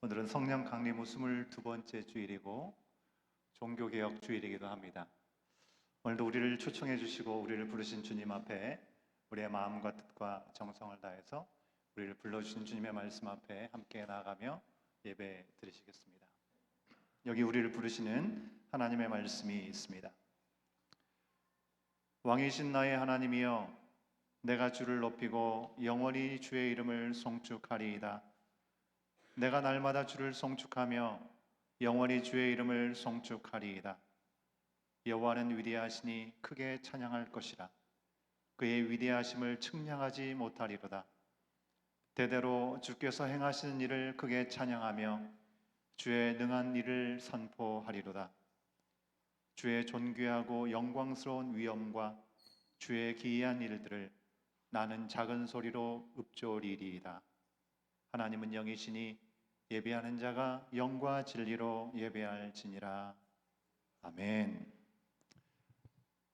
오늘은 성령 강림 후 22번째 주일이고 종교개혁 주일이기도 합니다. 오늘도 우리를 초청해 주시고 우리를 부르신 주님 앞에 우리의 마음과 뜻과 정성을 다해서 우리를 불러주신 주님의 말씀 앞에 함께 나아가며 예배 드리시겠습니다. 여기 우리를 부르시는 하나님의 말씀이 있습니다. 왕이신 나의 하나님이여, 내가 주를 높이고 영원히 주의 이름을 송축하리이다. 내가 날마다 주를 송축하며 영원히 주의 이름을 송축하리이다. 여호와는 위대하시니 크게 찬양할 것이라. 그의 위대하심을 측량하지 못하리로다. 대대로 주께서 행하시는 일을 크게 찬양하며 주의 능한 일을 선포하리로다. 주의 존귀하고 영광스러운 위엄과 주의 기이한 일들을 나는 작은 소리로 읊조리리이다. 하나님은 영이시니 예배하는 자가 영과 진리로 예배할지니라. 아멘.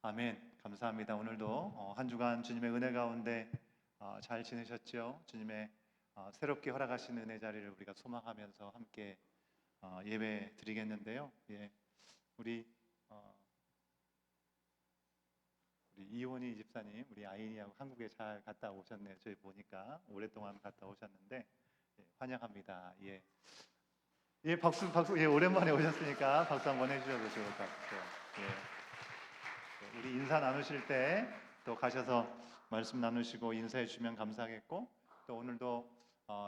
아멘. 감사합니다. 오늘도 한 주간 주님의 은혜 가운데 잘 지내셨죠? 주님의 새롭게 허락하신 은혜 자리를 우리가 소망하면서 함께 예배 드리겠는데요. 우리 이원희 집사님, 우리 아이니하고 한국에 잘 갔다 오셨네요. 저희 보니까 오랫동안 갔다 오셨는데 환영합니다. 박수. 오랜만에 오셨으니까 박수 한번 해주셔도 좋을 것 같아요. 우리 인사 나누실 때 또 가셔서 말씀 나누시고 인사해 주시면 감사하겠고, 또 오늘도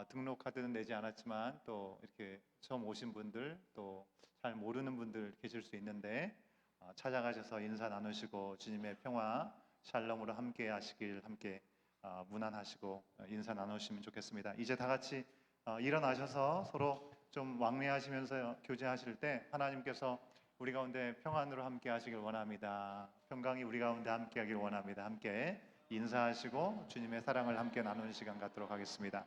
등록 카드는 내지 않았지만 또 이렇게 처음 오신 분들, 또 잘 모르는 분들 계실 수 있는데 찾아가셔서 인사 나누시고 주님의 평화 샬롬으로 함께 하시길, 함께 문안하시고 인사 나누시면 좋겠습니다. 이제 다 같이 일어나셔서 서로 좀 왕래하시면서 교제하실 때 하나님께서 우리 가운데 평안으로 함께 하시길 원합니다. 평강이 우리 가운데 함께 하길 원합니다. 함께 인사하시고 주님의 사랑을 함께 나누는 시간 갖도록 하겠습니다.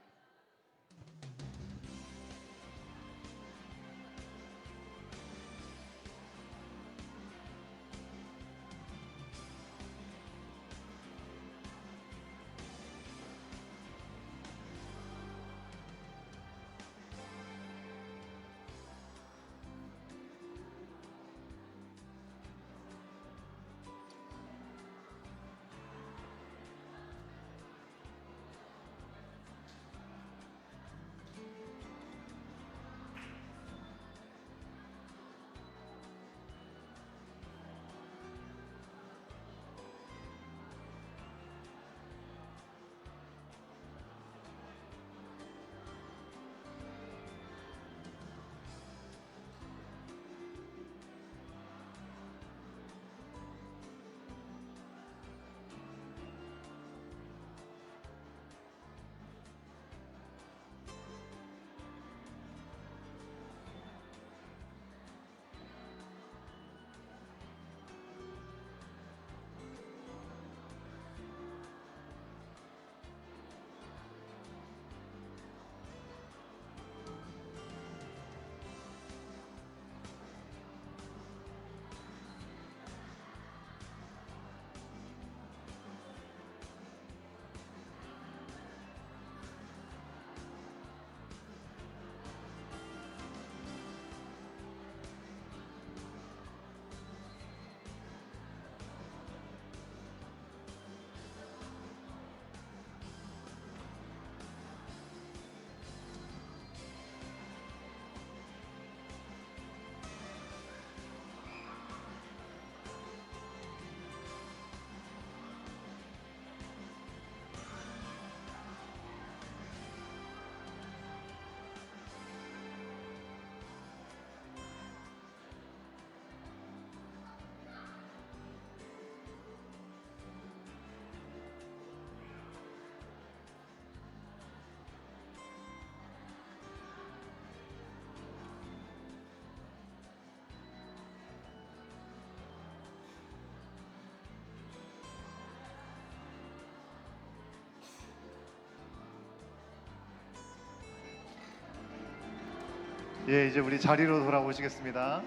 이제 우리 자리로 돌아오시겠습니다.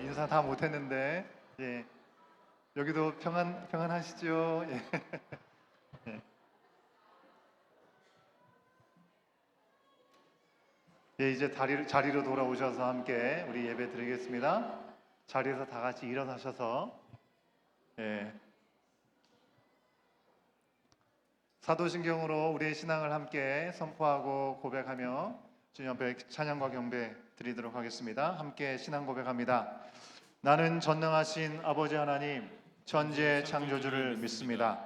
인사 다 못했는데, 여기도 평안하시죠? 예, 이제 자리로 돌아오셔서 함께 우리 예배 드리겠습니다. 자리에서 다 같이 일어나셔서 예, 사도신경으로 우리의 신앙을 함께 선포하고 고백하며 주님 앞에 찬양과 경배 드리도록 하겠습니다. 함께 신앙 고백합니다. 나는 전능하신 아버지 하나님 천지의 창조주를 믿습니다.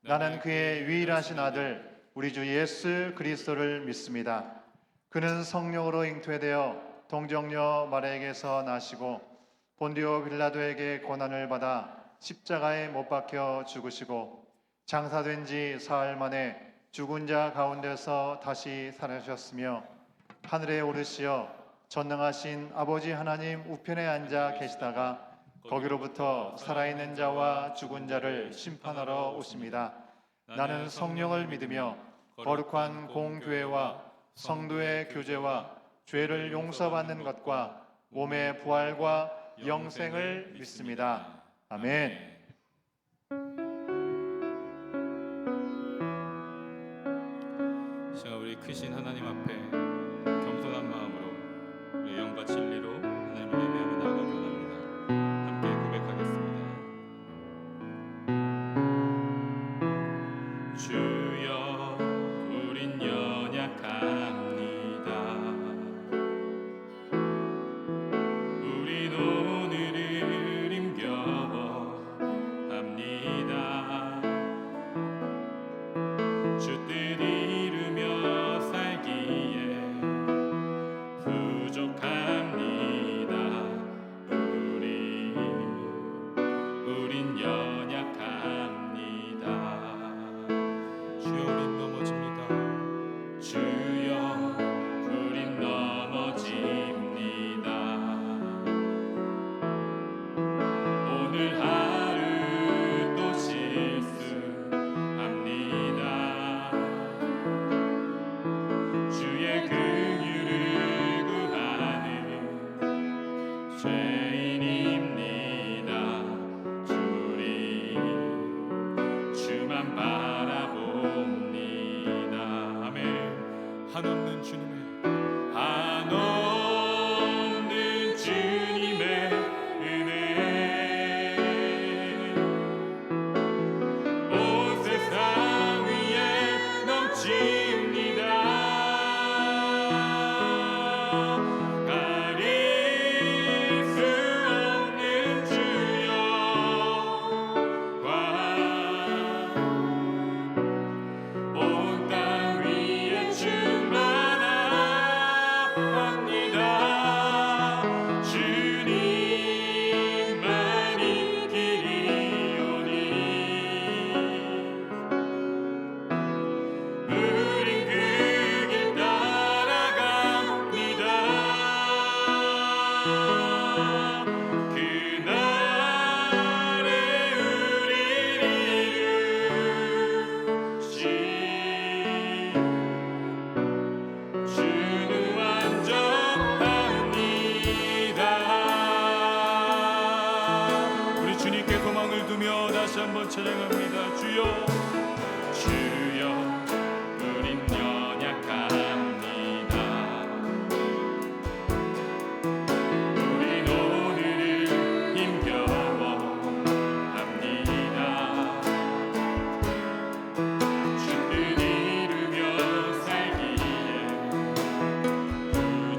나는 그의 유일하신 아들 우리 주 예수 그리스도를 믿습니다. 그는 성령으로 잉태되어 동정녀 마리아에게서 나시고 본디오 빌라도에게 고난을 받아 십자가에 못 박혀 죽으시고 장사된 지 사흘 만에 죽은 자 가운데서 다시 살아나셨으며 하늘에 오르시어 전능하신 아버지 하나님 우편에 앉아 계시다가 거기로부터 살아있는 자와 죽은 자를 심판하러 오십니다. 나는 성령을 믿으며 거룩한 공교회와 성도의 교제와 죄를 용서받는 것과 몸의 부활과 영생을 믿습니다. 아멘. 시간 우리 크신 하나님 앞에 겸손한 마음으로 우리 영과 진리로 하나님을 예배하며 나아가기 원합니다. 함께 고백하겠습니다. 주여 우린 연약합니다. 우린 오늘을 힘겨워합니다. 주 뜻 이루며 살기에 부족합니다. 우린 연약합니다. 주여 우린 넘어집니다. 주여 우린 넘어집니다. 오늘 하루 또 실수합니다. 주의 긍휼을 구하는 죄인입니다. 주만 바라봅니다. 아멘. 한없는 주님의 은혜 온 세상 위에 넘칩니다. 가릴 수 없는 주여과 온 땅 위에 충만합니다. 주님만이 길이오니 우린 그 길 따라갑니다. 그날에 우릴 이루시 주는 완전합니다. 우리 주님께 소망을 두며 다시 한번 찬양합니다. 주여 주여 우린 연약합니다. 우린 오늘을 힘겨워합니다. 주 뜻 이루며 살기에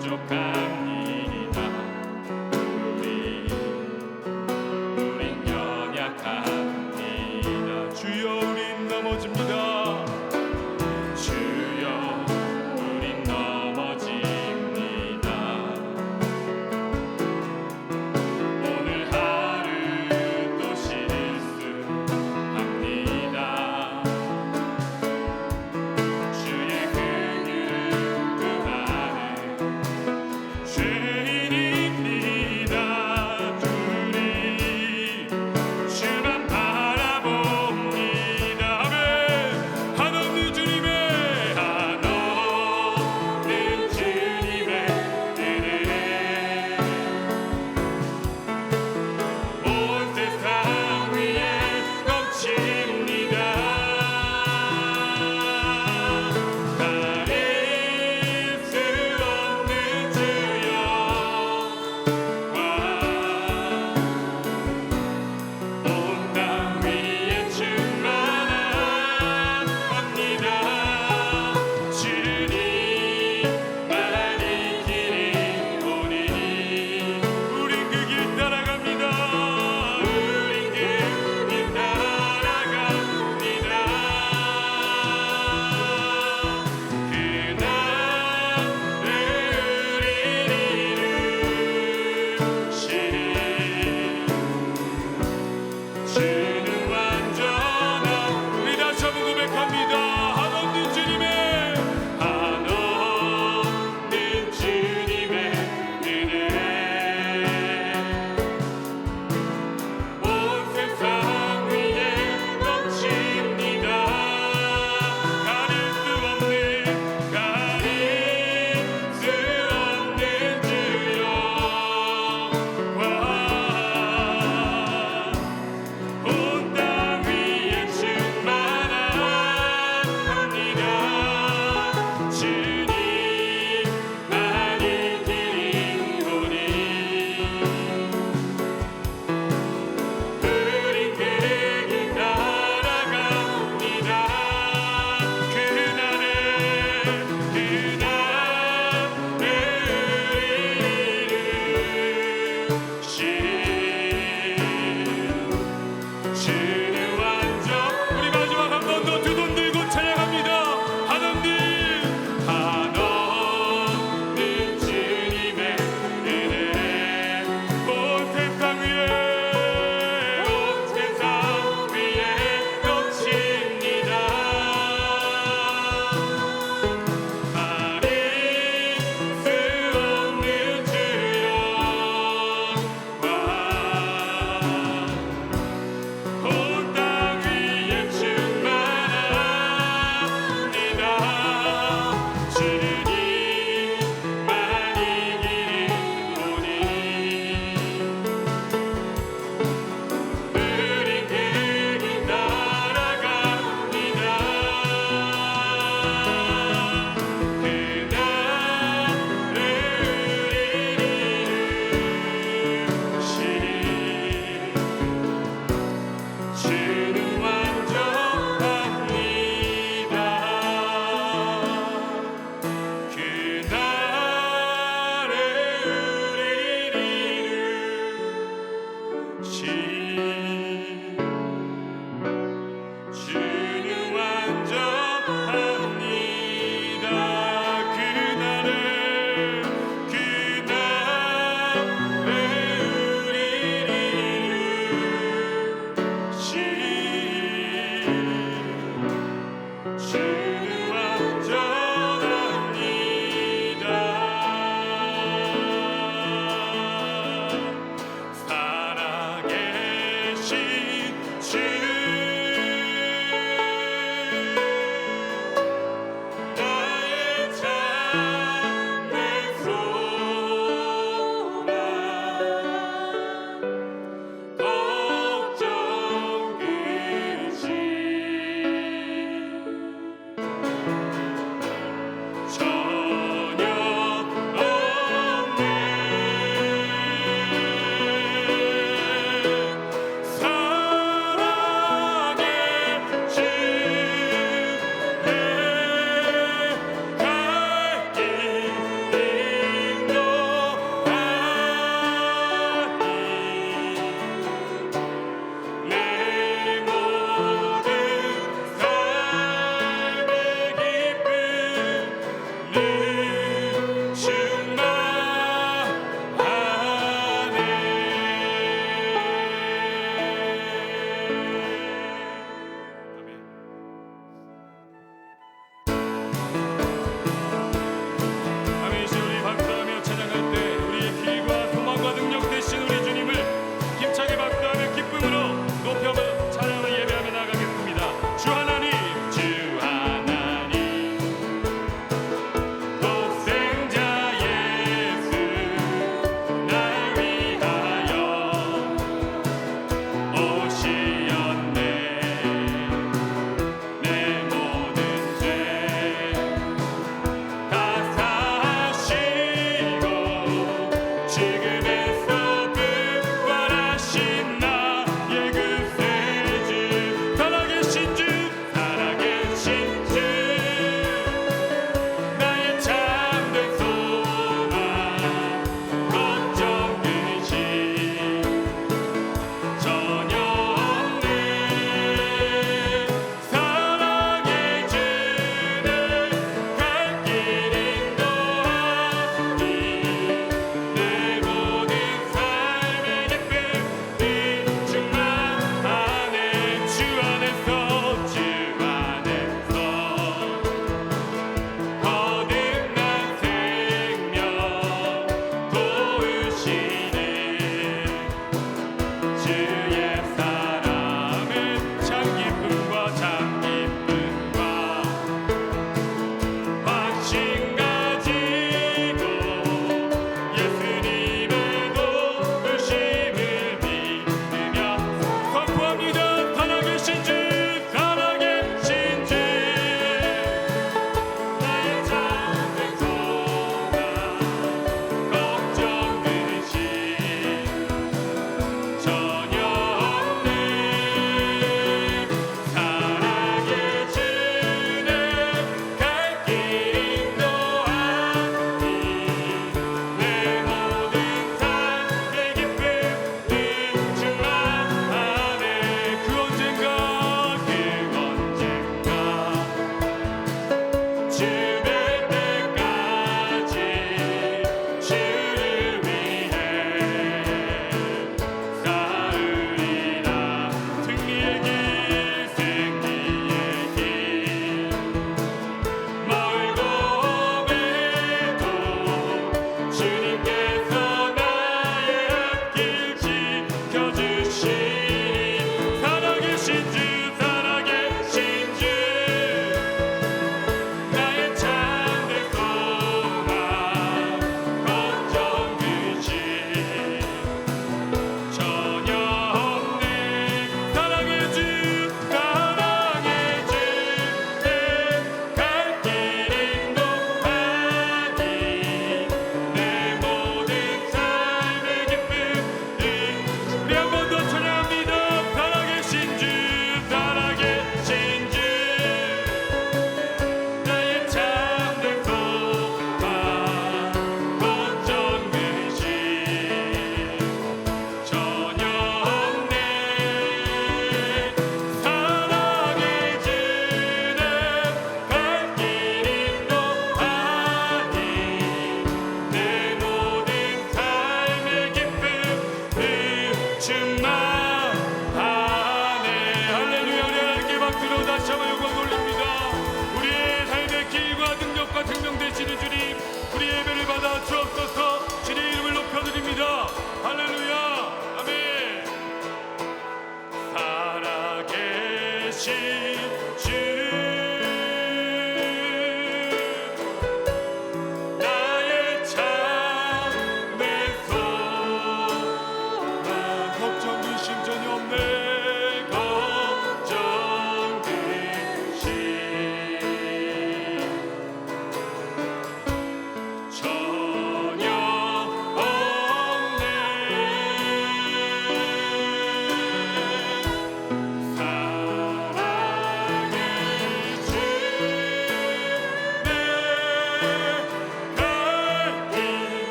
부족합니다. 우린 연약합니다.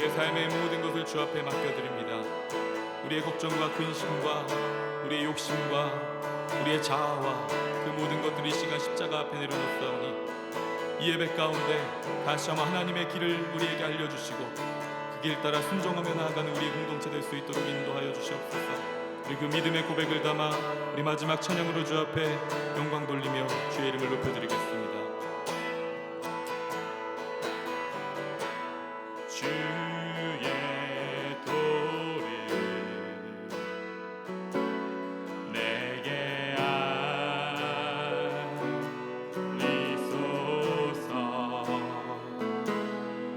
우리의 삶의 모든 것을 주 앞에 맡겨드립니다. 우리의 걱정과 근심과 우리의 욕심과 우리의 자아와 그 모든 것들이 이 시간 십자가 앞에 내려놓사오니 이 예배 가운데 다시 한번 하나님의 길을 우리에게 알려주시고 그 길 따라 순종하며 나아가는 우리의 공동체 될 수 있도록 인도하여 주시옵소서. 우리 그 믿음의 고백을 담아 우리 마지막 찬양으로 주 앞에 영광 돌리며 주의 이름을 높여드리겠습니다. 주의 도를 내게 알리소서.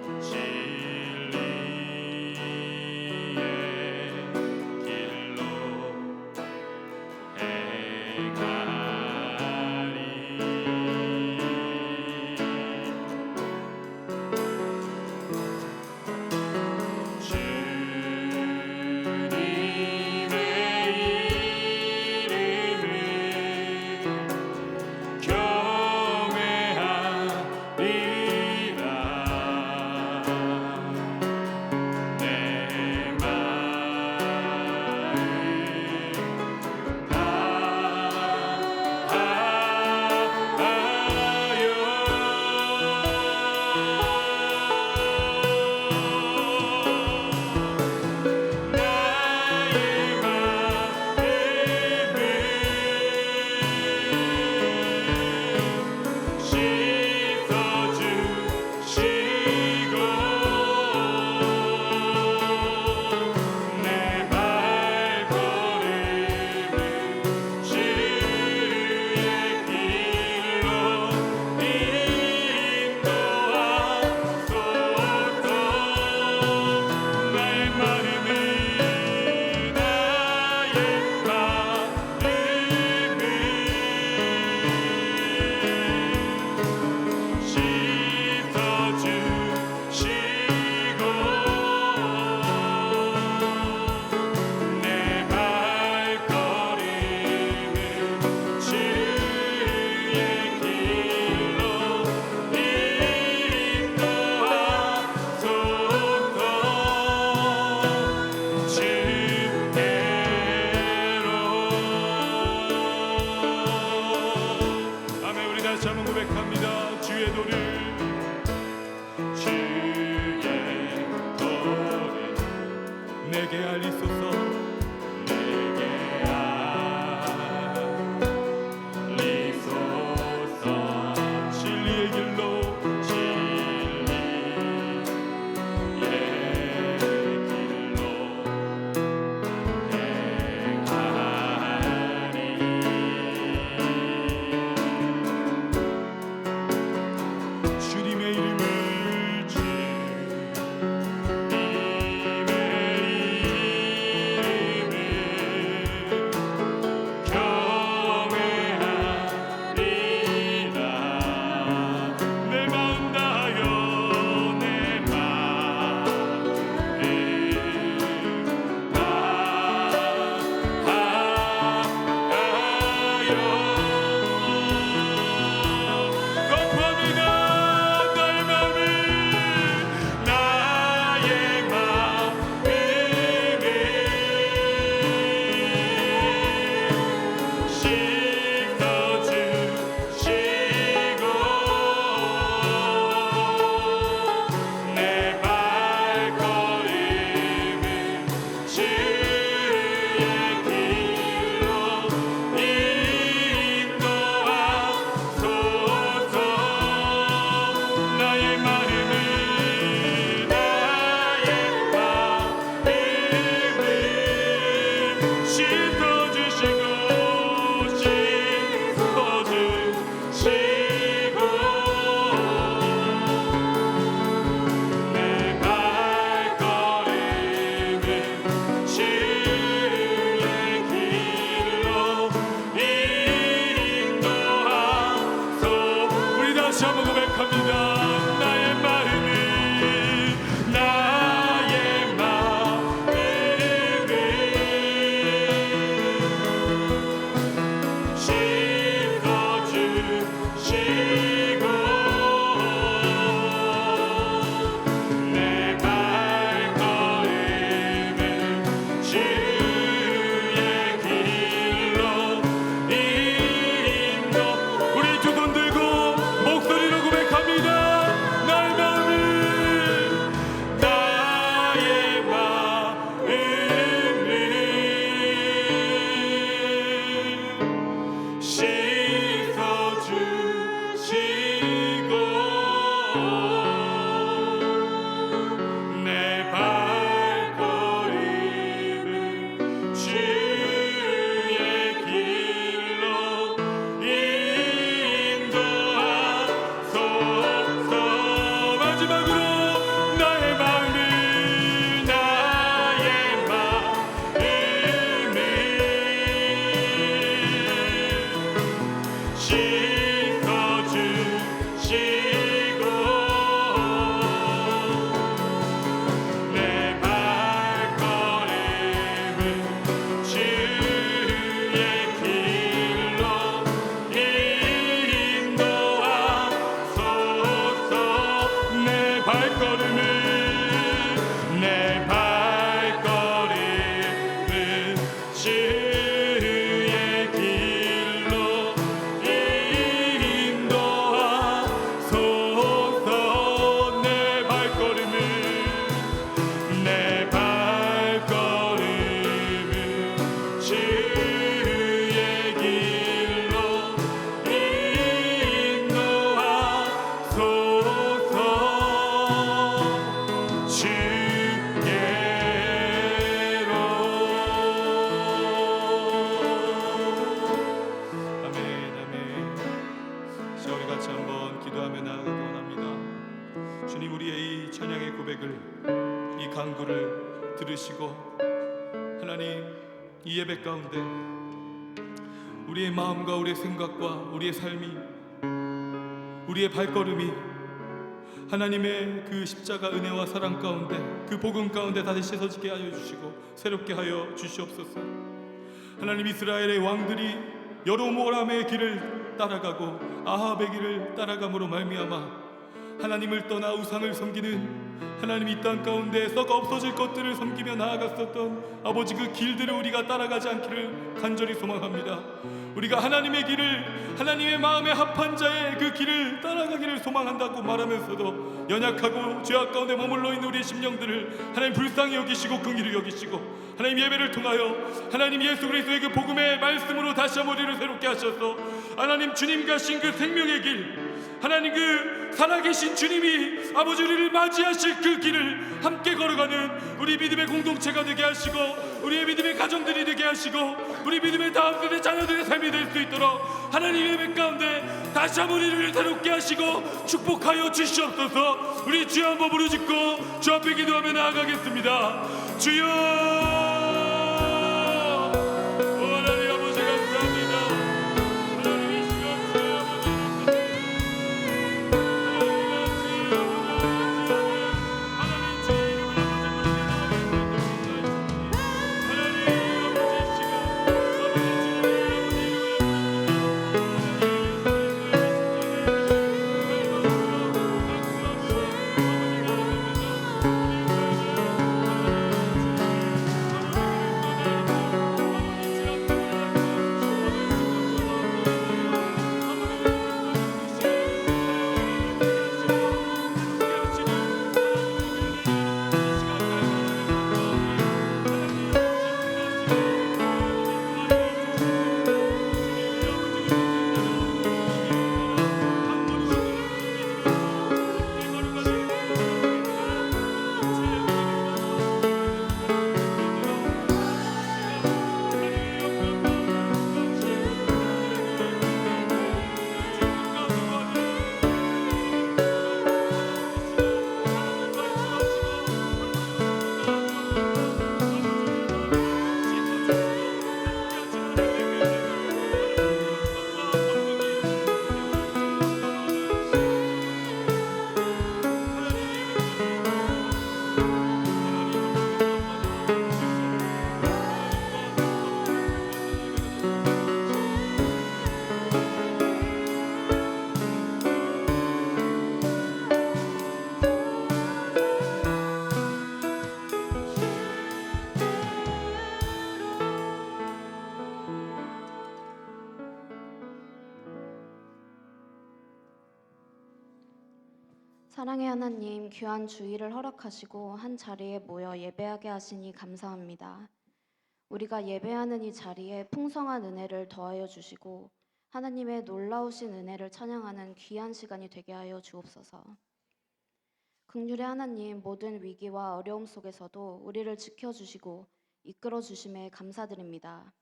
진리의 길로 내게 알리소서. 내게 알리소서. 진리의 길로 주님의 이름을 주님의 간구를 들으시고 하나님 이 예배 가운데 우리의 마음과 우리의 생각과 우리의 삶이 우리의 발걸음이 하나님의 그 십자가 은혜와 사랑 가운데 그 복음 가운데 다시 씻어지게 하여 주시고 새롭게 하여 주시옵소서. 하나님 이스라엘의 왕들이 여로보암의 길을 따라가고 아합의 길을 따라감으로 말미암아 하나님을 떠나 우상을 섬기는 하나님 이 땅 가운데 썩어 없어질 것들을 섬기며 나아갔었던 아버지 그 길들을 우리가 따라가지 않기를 간절히 소망합니다. 우리가 하나님의 길을 하나님의 마음에 합한 자의 그 길을 따라가기를 소망한다고 말하면서도 연약하고 죄악 가운데 머물러 있는 우리의 심령들을 하나님 불쌍히 여기시고 긍휼히 여기시고 하나님 예배를 통하여 하나님 예수 그리스도의 그 복음의 말씀으로 다시 한번 우리를 새롭게 하셔서 하나님 주님 가신 그 생명의 길 하나님 그 살아계신 주님이 아버지 우리를 맞이하실 그 길을 함께 걸어가는 우리 믿음의 공동체가 되게 하시고 우리의 믿음의 가정들이 되게 하시고 우리 믿음의 다음 세대 자녀들의 삶이 될 수 있도록 하나님의 예배 가운데 다시 한번 우리를 새롭게 하시고 축복하여 주시옵소서. 우리 주여 한번 부르짖고 주 앞에 기도하며 나아가겠습니다. 주여 사랑의 하나님, 귀한 주일을 허락하시고 한 자리에 모여 예배하게 하시니 감사합니다. 우리가 예배하는 이 자리에 풍성한 은혜를 더하여 주시고 하나님의 놀라우신 은혜를 찬양하는 귀한 시간이 되게 하여 주옵소서. 긍휼의 하나님, 모든 위기와 어려움 속에서도 우리를 지켜주시고 이끌어 주심에 감사드립니다.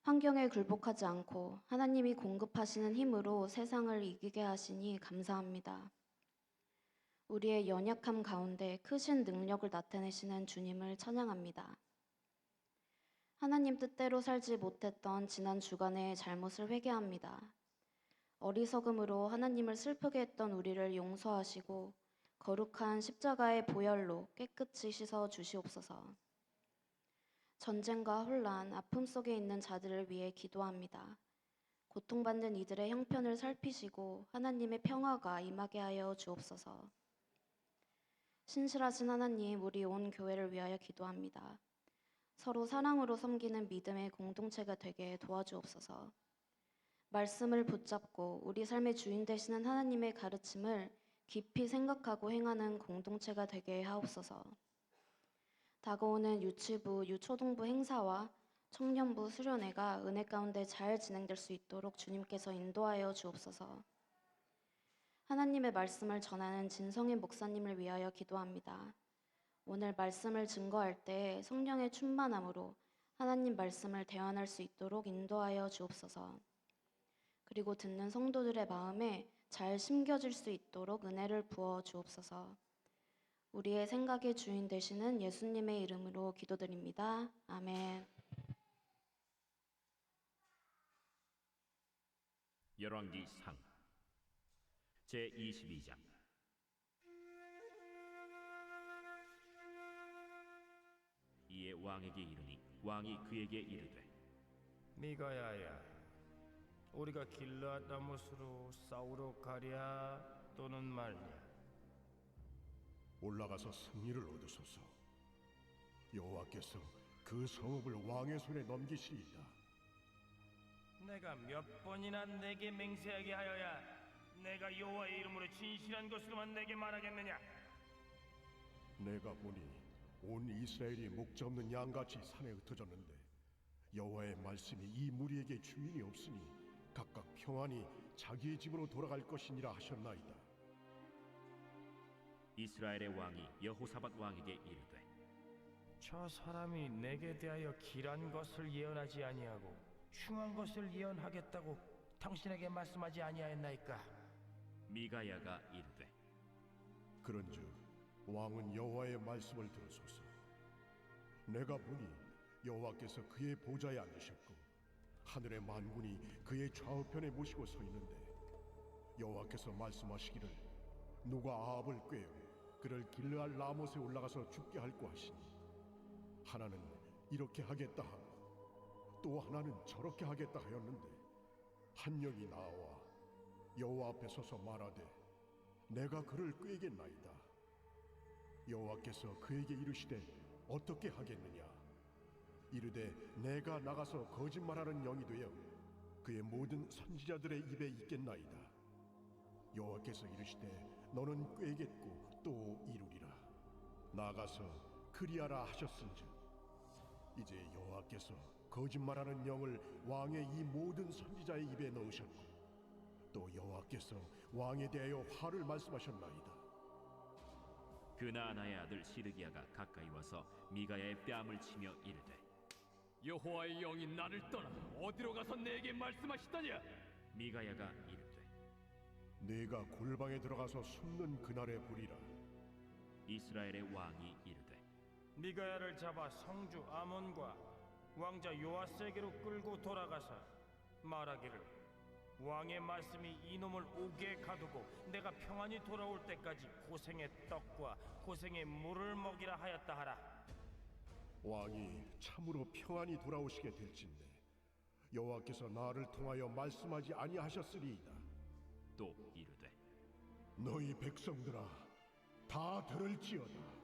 환경에 굴복하지 않고 하나님이 공급하시는 힘으로 세상을 이기게 하시니 감사합니다. 우리의 연약함 가운데 크신 능력을 나타내시는 주님을 찬양합니다. 하나님 뜻대로 살지 못했던 지난 주간의 잘못을 회개합니다. 어리석음으로 하나님을 슬프게 했던 우리를 용서하시고 거룩한 십자가의 보혈로 깨끗이 씻어 주시옵소서. 전쟁과 혼란, 아픔 속에 있는 자들을 위해 기도합니다. 고통받는 이들의 형편을 살피시고 하나님의 평화가 임하게 하여 주옵소서. 신실하신 하나님, 우리 온 교회를 위하여 기도합니다. 서로 사랑으로 섬기는 믿음의 공동체가 되게 도와주옵소서. 말씀을 붙잡고 우리 삶의 주인 되시는 하나님의 가르침을 깊이 생각하고 행하는 공동체가 되게 하옵소서. 다가오는 유치부, 유초등부 행사와 청년부 수련회가 은혜 가운데 잘 진행될 수 있도록 주님께서 인도하여 주옵소서. 하나님의 말씀을 전하는 진성의 목사님을 위하여 기도합니다. 오늘 말씀을 증거할 때 성령의 충만함으로 하나님 말씀을 대언할 수 있도록 인도하여 주옵소서. 그리고 듣는 성도들의 마음에 잘 심겨질 수 있도록 은혜를 부어 주옵소서. 우리의 생각의 주인 되시는 예수님의 이름으로 기도드립니다. 아멘. 열왕기상 제22장. 이에 왕에게 이르니 왕이 그에게 이르되 미가야야, 우리가 길르앗 라못으로 싸우러 가랴 또는 말랴? 올라가서 승리를 얻으소서. 여호와께서 그 성읍을 왕의 손에 넘기시리이다. 내가 몇 번이나 내게 맹세하게 하여야 내가 여호와의 이름으로 진실한 것으로만 내게 말하겠느냐? 내가 보니 온 이스라엘이 목자 없는 양같이 산에 흩어졌는데 여호와의 말씀이 이 무리에게 주인이 없으니 각각 평안히 자기의 집으로 돌아갈 것이니라 하셨나이다. 이스라엘의 왕이 여호사밧 왕에게 이르되 저 사람이 내게 대하여 길한 것을 예언하지 아니하고 흉한 것을 예언하겠다고 당신에게 말씀하지 아니하였나이까? 미가야가 이르되 그런즉 왕은 여호와의 말씀을 들으소서. 내가 보니 여호와께서 그의 보좌에 앉으셨고 하늘의 만군이 그의 좌우편에 모시고 서 있는데 여호와께서 말씀하시기를 누가 아합을 꾀어 그를 길르앗 라못에 올라가서 죽게 할꼬 하시니 하나는 이렇게 하겠다 하고 또 하나는 저렇게 하겠다 하였는데 한 영이 나와 여호와 앞에 서서 말하되 내가 그를 꾀겠나이다. 여호와께서 그에게 이르시되 어떻게 하겠느냐? 이르되 내가 나가서 거짓말하는 영이 되어 그의 모든 선지자들의 입에 있겠나이다. 여호와께서 이르시되 너는 꾀겠고 또 이루리라. 나가서 그리하라 하셨은즉 이제 여호와께서 거짓말하는 영을 왕의 이 모든 선지자의 입에 넣으셨고 또 여호와께서 왕에 대하여 화를 말씀하셨나이다. 그나아나의 아들 시드기야가 가까이 와서 미가야의 뺨을 치며 이르되 여호와의 영이 나를 떠나 어디로 가서 내게 말씀하시더냐? 미가야가 이르되 네가 골방에 들어가서 숨는 그날에 보리라. 이스라엘의 왕이 이르되 미가야를 잡아 성주 아몬과 왕자 요아스에게로 끌고 돌아가서 말하기를 왕의 말씀이 이놈을 옥에 가두고 내가 평안히 돌아올 때까지 고생의 떡과 고생의 물을 먹이라 하였다 하라. 왕이 참으로 평안히 돌아오시게 될진데 여호와께서 나를 통하여 말씀하지 아니하셨으리이다. 또 이르되 너희 백성들아 다 들을지어다.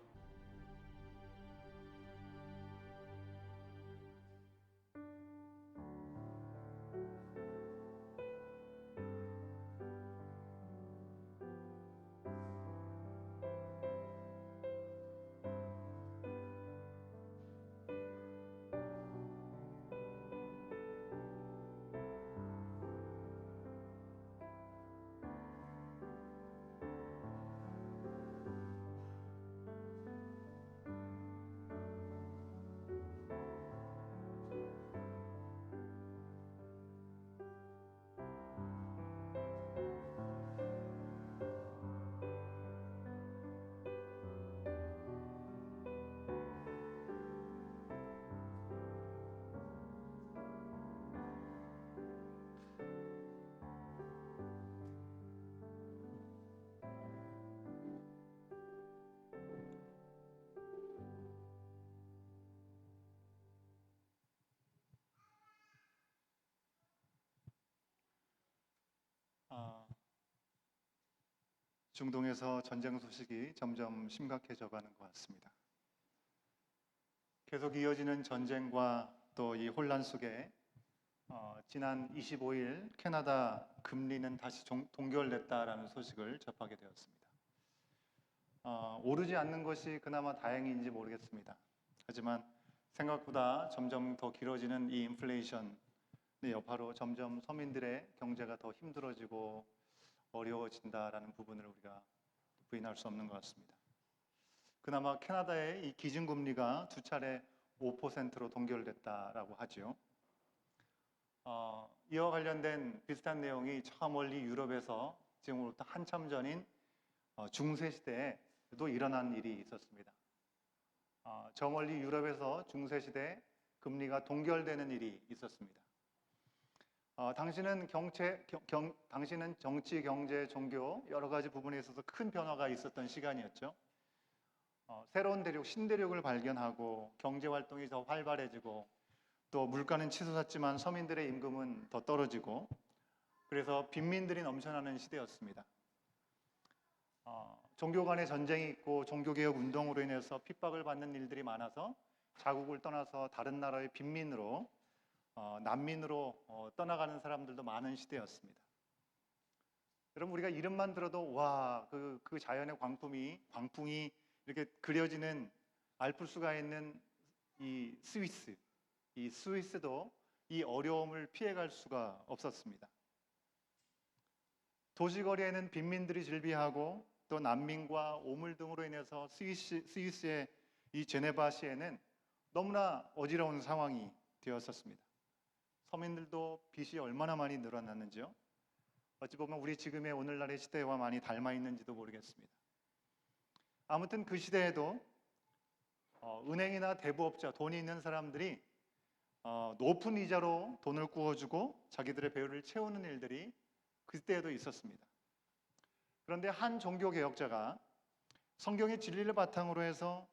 중동에서 전쟁 소식이 점점 심각해져 가는 것 같습니다. 계속 이어지는 전쟁과 또 이 혼란 속에 지난 25일 캐나다 금리는 다시 동결됐다라는 소식을 접하게 되었습니다. 오르지 않는 것이 그나마 다행인지 모르겠습니다. 하지만 생각보다 점점 더 길어지는 이 인플레이션의 여파로 점점 서민들의 경제가 더 힘들어지고 어려워진다라는 부분을 우리가 부인할 수 없는 것 같습니다. 그나마 캐나다의 이 기준금리가 두 차례 5%로 동결됐다라고 하죠. 이와 관련된 비슷한 내용이 저 멀리 유럽에서 지금으로부터 한참 전인 중세 시대에 일어난 일이 있었습니다. 저 멀리 유럽에서 중세시대 금리가 동결되는 일이 있었습니다. 당시는 당시는 정치, 경제, 종교 여러 가지 부분에 있어서 큰 변화가 있었던 시간이었죠. 새로운 대륙, 신대륙을 발견하고 경제 활동이 더 활발해지고 또 물가는 치솟았지만 서민들의 임금은 더 떨어지고 그래서 빈민들이 넘쳐나는 시대였습니다. 종교 간의 전쟁이 있고 종교개혁 운동으로 인해서 핍박을 받는 일들이 많아서 자국을 떠나서 다른 나라의 빈민으로 난민으로 떠나가는 사람들도 많은 시대였습니다. 여러분 우리가 이름만 들어도 와, 그 자연의 광풍이 이렇게 그려지는 알프스가 있는 이 스위스도 이 어려움을 피해갈 수가 없었습니다. 도시거리에는 빈민들이 즐비하고 또 난민과 오물 등으로 인해서 스위스의 이 제네바시에는 너무나 어지러운 상황이 되었었습니다. 서민들도 빚이 얼마나 많이 늘어났는지요. 어찌 보면 우리 지금의 오늘날의 시대와 많이 닮아 있는지도 모르겠습니다. 아무튼 그 시대에도 은행이나 대부업자, 돈이 있는 사람들이 높은 이자로 돈을 구워주고 자기들의 배후를 채우는 일들이 그때에도 있었습니다. 그런데 한 종교개혁자가 성경의 진리를 바탕으로 해서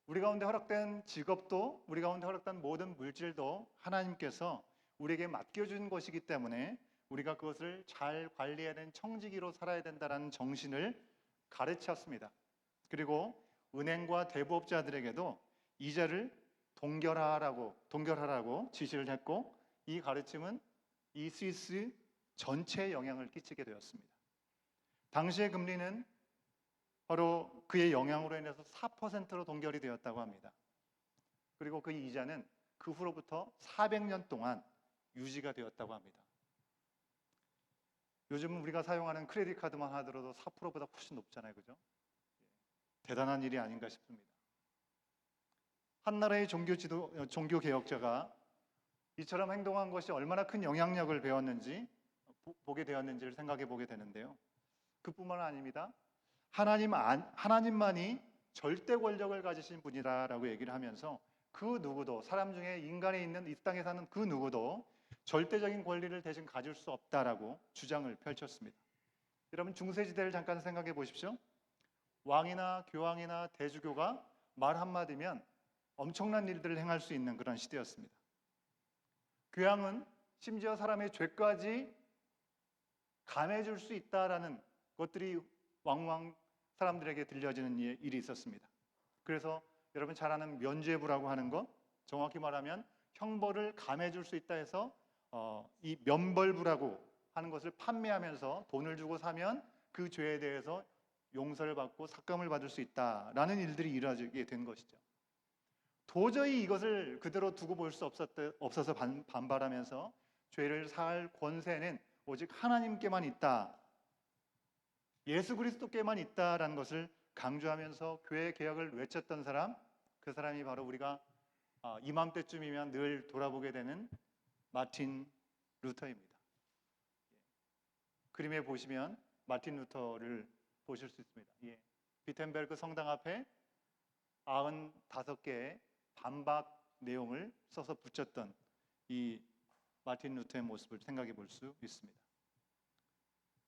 우리 가운데 허락된 직업도 우리 가운데 허락된 모든 물질도 하나님께서 우리에게 맡겨준 것이기 때문에 우리가 그것을 잘 관리해야 되는 청지기로 살아야 된다는 정신을 가르쳤습니다. 그리고 은행과 대부업자들에게도 이자를 동결하라고 지시를 했고 이 가르침은 이 스위스 전체에 영향을 끼치게 되었습니다. 당시의 금리는 바로 그의 영향으로 인해서 4%로 동결이 되었다고 합니다. 그리고 그 이자는 그 후로부터 400년 동안 유지가 되었다고 합니다. 요즘 우리가 사용하는 크레딧 카드만 하더라도 4%보다 훨씬 높잖아요, 그죠? 대단한 일이 아닌가 싶습니다. 한 나라의 종교 개혁자가 이처럼 행동한 것이 얼마나 큰 영향력을 보게 되었는지를 생각해 보게 되는데요. 그뿐만 아닙니다. 하나님만이 절대 권력을 가지신 분이라고 얘기를 하면서 그 누구도 사람 중에 인간에 있는 이 땅에 사는 그 누구도 절대적인 권리를 대신 가질 수 없다라고 주장을 펼쳤습니다. 여러분 중세시대를 잠깐 생각해 보십시오. 왕이나 교황이나 대주교가 말 한마디면 엄청난 일들을 행할 수 있는 그런 시대였습니다. 교황은 심지어 사람의 죄까지 감해줄 수 있다라는 것들이 왕왕 사람들에게 들려지는 일이 있었습니다. 그래서 여러분 잘 아는 면죄부라고 하는 것, 정확히 말하면 형벌을 감해줄 수 있다 해서 이 면벌부라고 하는 것을 판매하면서 돈을 주고 사면 그 죄에 대해서 용서를 받고 삭감을 받을 수 있다라는 일들이 이루어지게 된 것이죠. 도저히 이것을 그대로 두고 볼 수 없어서 반발하면서 죄를 사할 권세는 오직 하나님께만 있다, 예수 그리스도께만 있다라는 것을 강조하면서 교회 개혁을 외쳤던 사람, 그 사람이 바로 우리가 이맘때쯤이면 늘 돌아보게 되는 마틴 루터입니다. 그림에 보시면 마틴 루터를 보실 수 있습니다. 비텐베르크 성당 앞에 95개의 반박 내용을 써서 붙였던 이 마틴 루터의 모습을 생각해 볼 수 있습니다.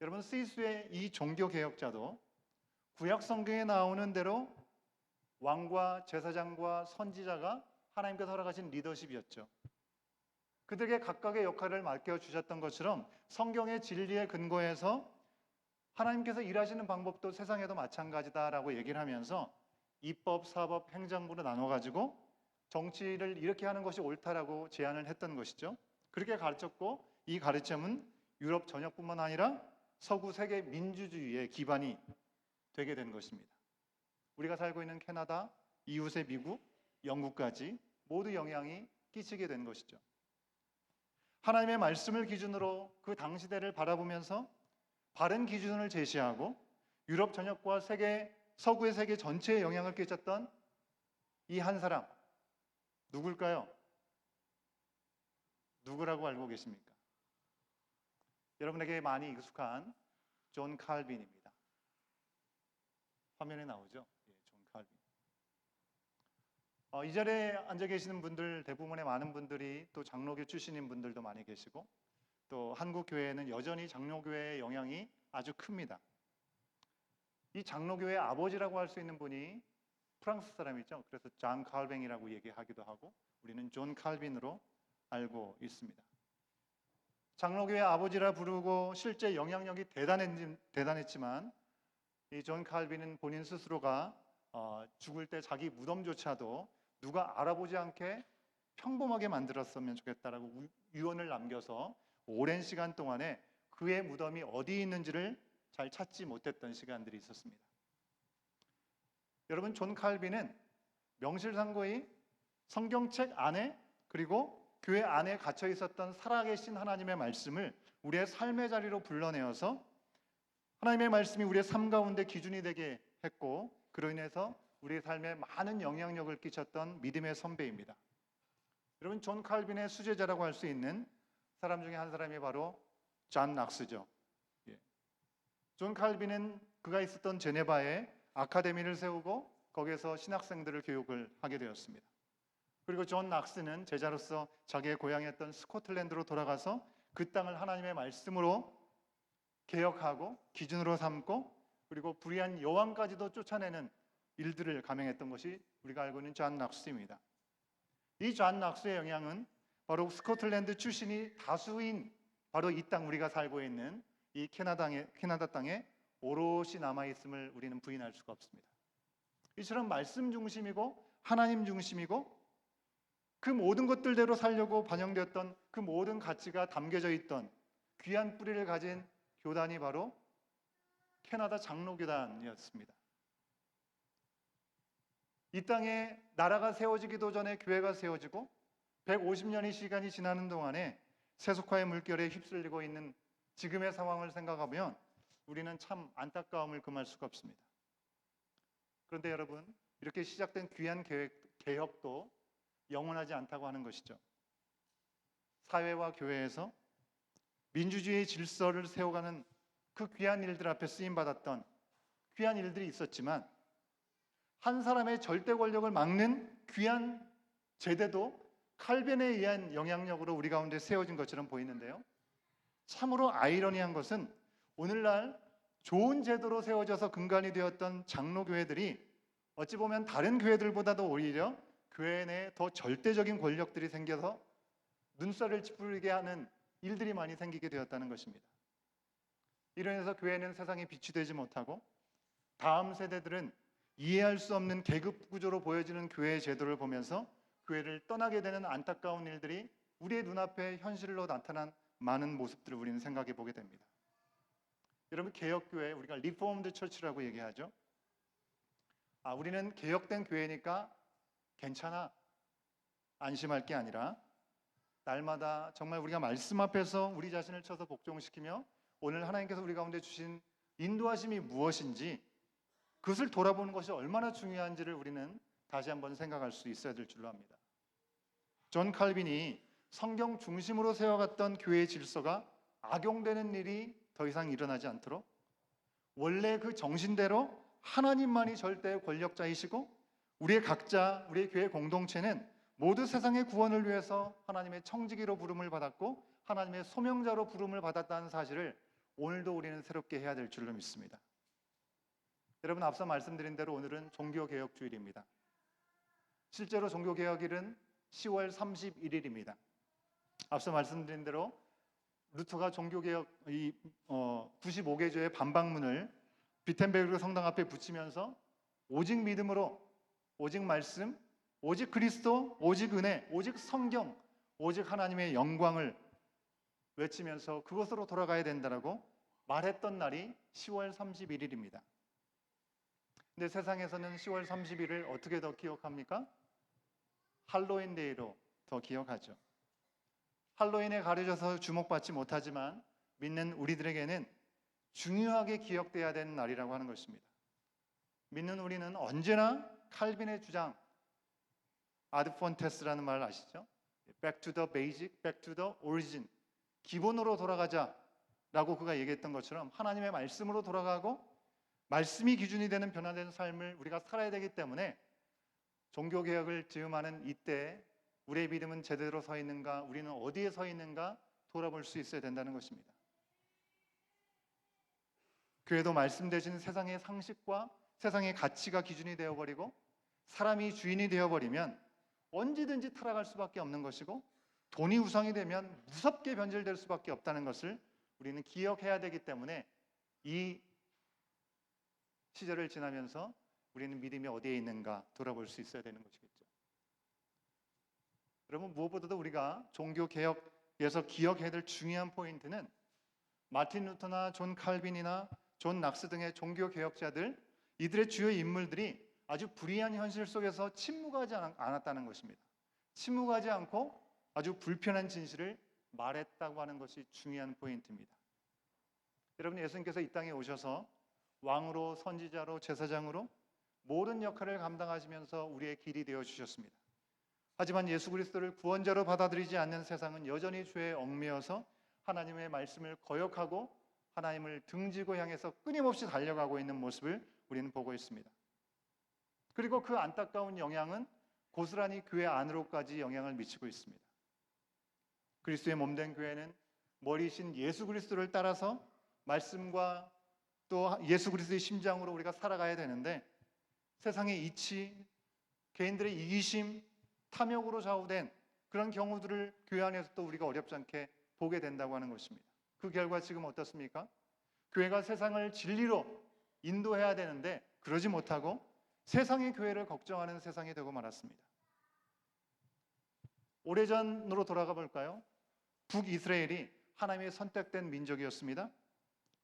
여러분 스위스의 이 종교 개혁자도 구약 성경에 나오는 대로 왕과 제사장과 선지자가 하나님께서 허락하신 리더십이었죠. 그들에게 각각의 역할을 맡겨주셨던 것처럼 성경의 진리에 근거해서 하나님께서 일하시는 방법도 세상에도 마찬가지다라고 얘기를 하면서 입법, 사법, 행정부로 나눠가지고 정치를 이렇게 하는 것이 옳다라고 제안을 했던 것이죠. 그렇게 가르쳤고 이 가르침은 유럽 전역뿐만 아니라 서구 세계 민주주의의 기반이 되게 된 것입니다. 우리가 살고 있는 캐나다, 이웃의 미국, 영국까지 모두 영향이 끼치게 된 것이죠. 하나님의 말씀을 기준으로 그 당시대를 바라보면서 바른 기준을 제시하고 유럽 전역과 서구의 세계 전체에 영향을 끼쳤던 이 한 사람, 누굴까요? 누구라고 알고 계십니까? 여러분에게 많이 익숙한 존 칼빈입니다. 화면에 나오죠? 이 자리에 앉아 계시는 분들 대부분의 많은 분들이 또 장로교 출신인 분들도 많이 계시고 또 한국 교회에는 여전히 장로교회의 영향이 아주 큽니다. 이 장로교회의 아버지라고 할 수 있는 분이 프랑스 사람이죠. 그래서 잔 칼뱅이라고 얘기하기도 하고 우리는 존 칼빈으로 알고 있습니다. 장로교회 아버지라 부르고 실제 영향력이 대단했지만 이 존 칼빈은 본인 스스로가 죽을 때 자기 무덤조차도 누가 알아보지 않게 평범하게 만들었으면 좋겠다라고 유언을 남겨서 오랜 시간 동안에 그의 무덤이 어디 있는지를 잘 찾지 못했던 시간들이 있었습니다. 여러분, 존 칼빈은 명실상부히 성경책 안에 그리고 교회 안에 갇혀 있었던 살아계신 하나님의 말씀을 우리의 삶의 자리로 불러내어서 하나님의 말씀이 우리의 삶 가운데 기준이 되게 했고 그로 인해서 우리의 삶에 많은 영향력을 끼쳤던 믿음의 선배입니다. 여러분, 존 칼빈의 수제자라고 할 수 있는 사람 중에 한 사람이 바로 잔 낙스죠. 존 칼빈은 그가 있었던 제네바에 아카데미를 세우고 거기에서 신학생들을 교육을 하게 되었습니다. 그리고 존 낙스는 제자로서 자기의 고향이었던 스코틀랜드로 돌아가서 그 땅을 하나님의 말씀으로 개혁하고 기준으로 삼고 그리고 불의한 여왕까지도 쫓아내는 일들을 감행했던 것이 우리가 알고 있는 존 낙스입니다. 이 존 낙스의 영향은 바로 스코틀랜드 출신이 다수인 바로 이 땅 우리가 살고 있는 이 캐나다 땅에 오롯이 남아있음을 우리는 부인할 수가 없습니다. 이처럼 말씀 중심이고 하나님 중심이고 그 모든 것들대로 살려고 반영되었던 그 모든 가치가 담겨져 있던 귀한 뿌리를 가진 교단이 바로 캐나다 장로교단이었습니다. 이 땅에 나라가 세워지기도 전에 교회가 세워지고 150년의 시간이 지나는 동안에 세속화의 물결에 휩쓸리고 있는 지금의 상황을 생각하면 우리는 참 안타까움을 금할 수가 없습니다. 그런데 여러분, 이렇게 시작된 귀한 개혁도 영원하지 않다고 하는 것이죠. 사회와 교회에서 민주주의의 질서를 세워가는 그 귀한 일들 앞에 쓰임받았던 귀한 일들이 있었지만 한 사람의 절대 권력을 막는 귀한 제도도 칼빈에 의한 영향력으로 우리 가운데 세워진 것처럼 보이는데요. 참으로 아이러니한 것은 오늘날 좋은 제도로 세워져서 근간이 되었던 장로교회들이 어찌 보면 다른 교회들보다도 오히려 교회 내에 더 절대적인 권력들이 생겨서 눈살을 찌푸리게 하는 일들이 많이 생기게 되었다는 것입니다. 이로 인해서 교회는 세상에 빛이 되지 못하고 다음 세대들은 이해할 수 없는 계급 구조로 보여지는 교회의 제도를 보면서 교회를 떠나게 되는 안타까운 일들이 우리의 눈앞에 현실로 나타난 많은 모습들을 우리는 생각해 보게 됩니다. 여러분, 개혁교회, 우리가 리포먼드 처치라고 얘기하죠. 우리는 개혁된 교회니까 괜찮아, 안심할 게 아니라 날마다 정말 우리가 말씀 앞에서 우리 자신을 쳐서 복종시키며 오늘 하나님께서 우리 가운데 주신 인도하심이 무엇인지 그것을 돌아보는 것이 얼마나 중요한지를 우리는 다시 한번 생각할 수 있어야 될 줄로 압니다. 존 칼빈이 성경 중심으로 세워갔던 교회의 질서가 악용되는 일이 더 이상 일어나지 않도록 원래 그 정신대로 하나님만이 절대 권력자이시고 우리의 각자, 우리의 교회 공동체는 모두 세상의 구원을 위해서 하나님의 청지기로 부름을 받았고 하나님의 소명자로 부름을 받았다는 사실을 오늘도 우리는 새롭게 해야 될 줄로 믿습니다. 여러분, 앞서 말씀드린 대로 오늘은 종교개혁주일입니다. 실제로 종교개혁일은 10월 31일입니다. 앞서 말씀드린 대로 루터가 종교개혁 95개조의 반박문을 비텐베르그 성당 앞에 붙이면서 오직 믿음으로, 오직 말씀, 오직 그리스도, 오직 은혜, 오직 성경, 오직 하나님의 영광을 외치면서 그것으로 돌아가야 된다라고 말했던 날이 10월 31일입니다. 근데 세상에서는 10월 30일을 어떻게 더 기억합니까? 할로윈 데이로 더 기억하죠. 할로윈에 가려져서 주목받지 못하지만 믿는 우리들에게는 중요하게 기억돼야 되는 날이라고 하는 것입니다. 믿는 우리는 언제나 칼빈의 주장, 아드 폰테스라는 말 아시죠? Back to the basic, back to the origin. 기본으로 돌아가자라고 그가 얘기했던 것처럼 하나님의 말씀으로 돌아가고 말씀이 기준이 되는 변화된 삶을 우리가 살아야 되기 때문에 종교 개혁을 즈음하는 이때 우리의 믿음은 제대로 서 있는가, 우리는 어디에 서 있는가 돌아볼 수 있어야 된다는 것입니다. 교회도 말씀 대신 세상의 상식과 세상의 가치가 기준이 되어버리고 사람이 주인이 되어버리면 언제든지 타락할 수밖에 없는 것이고 돈이 우상이 되면 무섭게 변질될 수밖에 없다는 것을 우리는 기억해야 되기 때문에 이 시절을 지나면서 우리는 믿음이 어디에 있는가 돌아볼 수 있어야 되는 것이겠죠. 여러분, 무엇보다도 우리가 종교 개혁에서 기억해야 될 중요한 포인트는 마틴 루터나 존 칼빈이나 존 낙스 등의 종교 개혁자들, 이들의 주요 인물들이 아주 불의한 현실 속에서 침묵하지 않았다는 것입니다. 침묵하지 않고 아주 불편한 진실을 말했다고 하는 것이 중요한 포인트입니다. 여러분, 예수님께서 이 땅에 오셔서 왕으로, 선지자로, 제사장으로 모든 역할을 감당하시면서 우리의 길이 되어 주셨습니다. 하지만 예수 그리스도를 구원자로 받아들이지 않는 세상은 여전히 죄에 얽매여서 하나님의 말씀을 거역하고 하나님을 등지고 향해서 끊임없이 달려가고 있는 모습을 우리는 보고 있습니다. 그리고 그 안타까운 영향은 고스란히 교회 안으로까지 영향을 미치고 있습니다. 그리스도의 몸된 교회는 머리신 예수 그리스도를 따라서 말씀과 또 예수 그리스도의 심장으로 우리가 살아가야 되는데 세상의 이치, 개인들의 이기심, 탐욕으로 좌우된 그런 경우들을 교회 안에서 또 우리가 어렵지 않게 보게 된다고 하는 것입니다. 그 결과 지금 어떻습니까? 교회가 세상을 진리로 인도해야 되는데 그러지 못하고 세상의 교회를 걱정하는 세상이 되고 말았습니다. 오래전으로 돌아가 볼까요? 북이스라엘이 하나님의 선택된 민족이었습니다.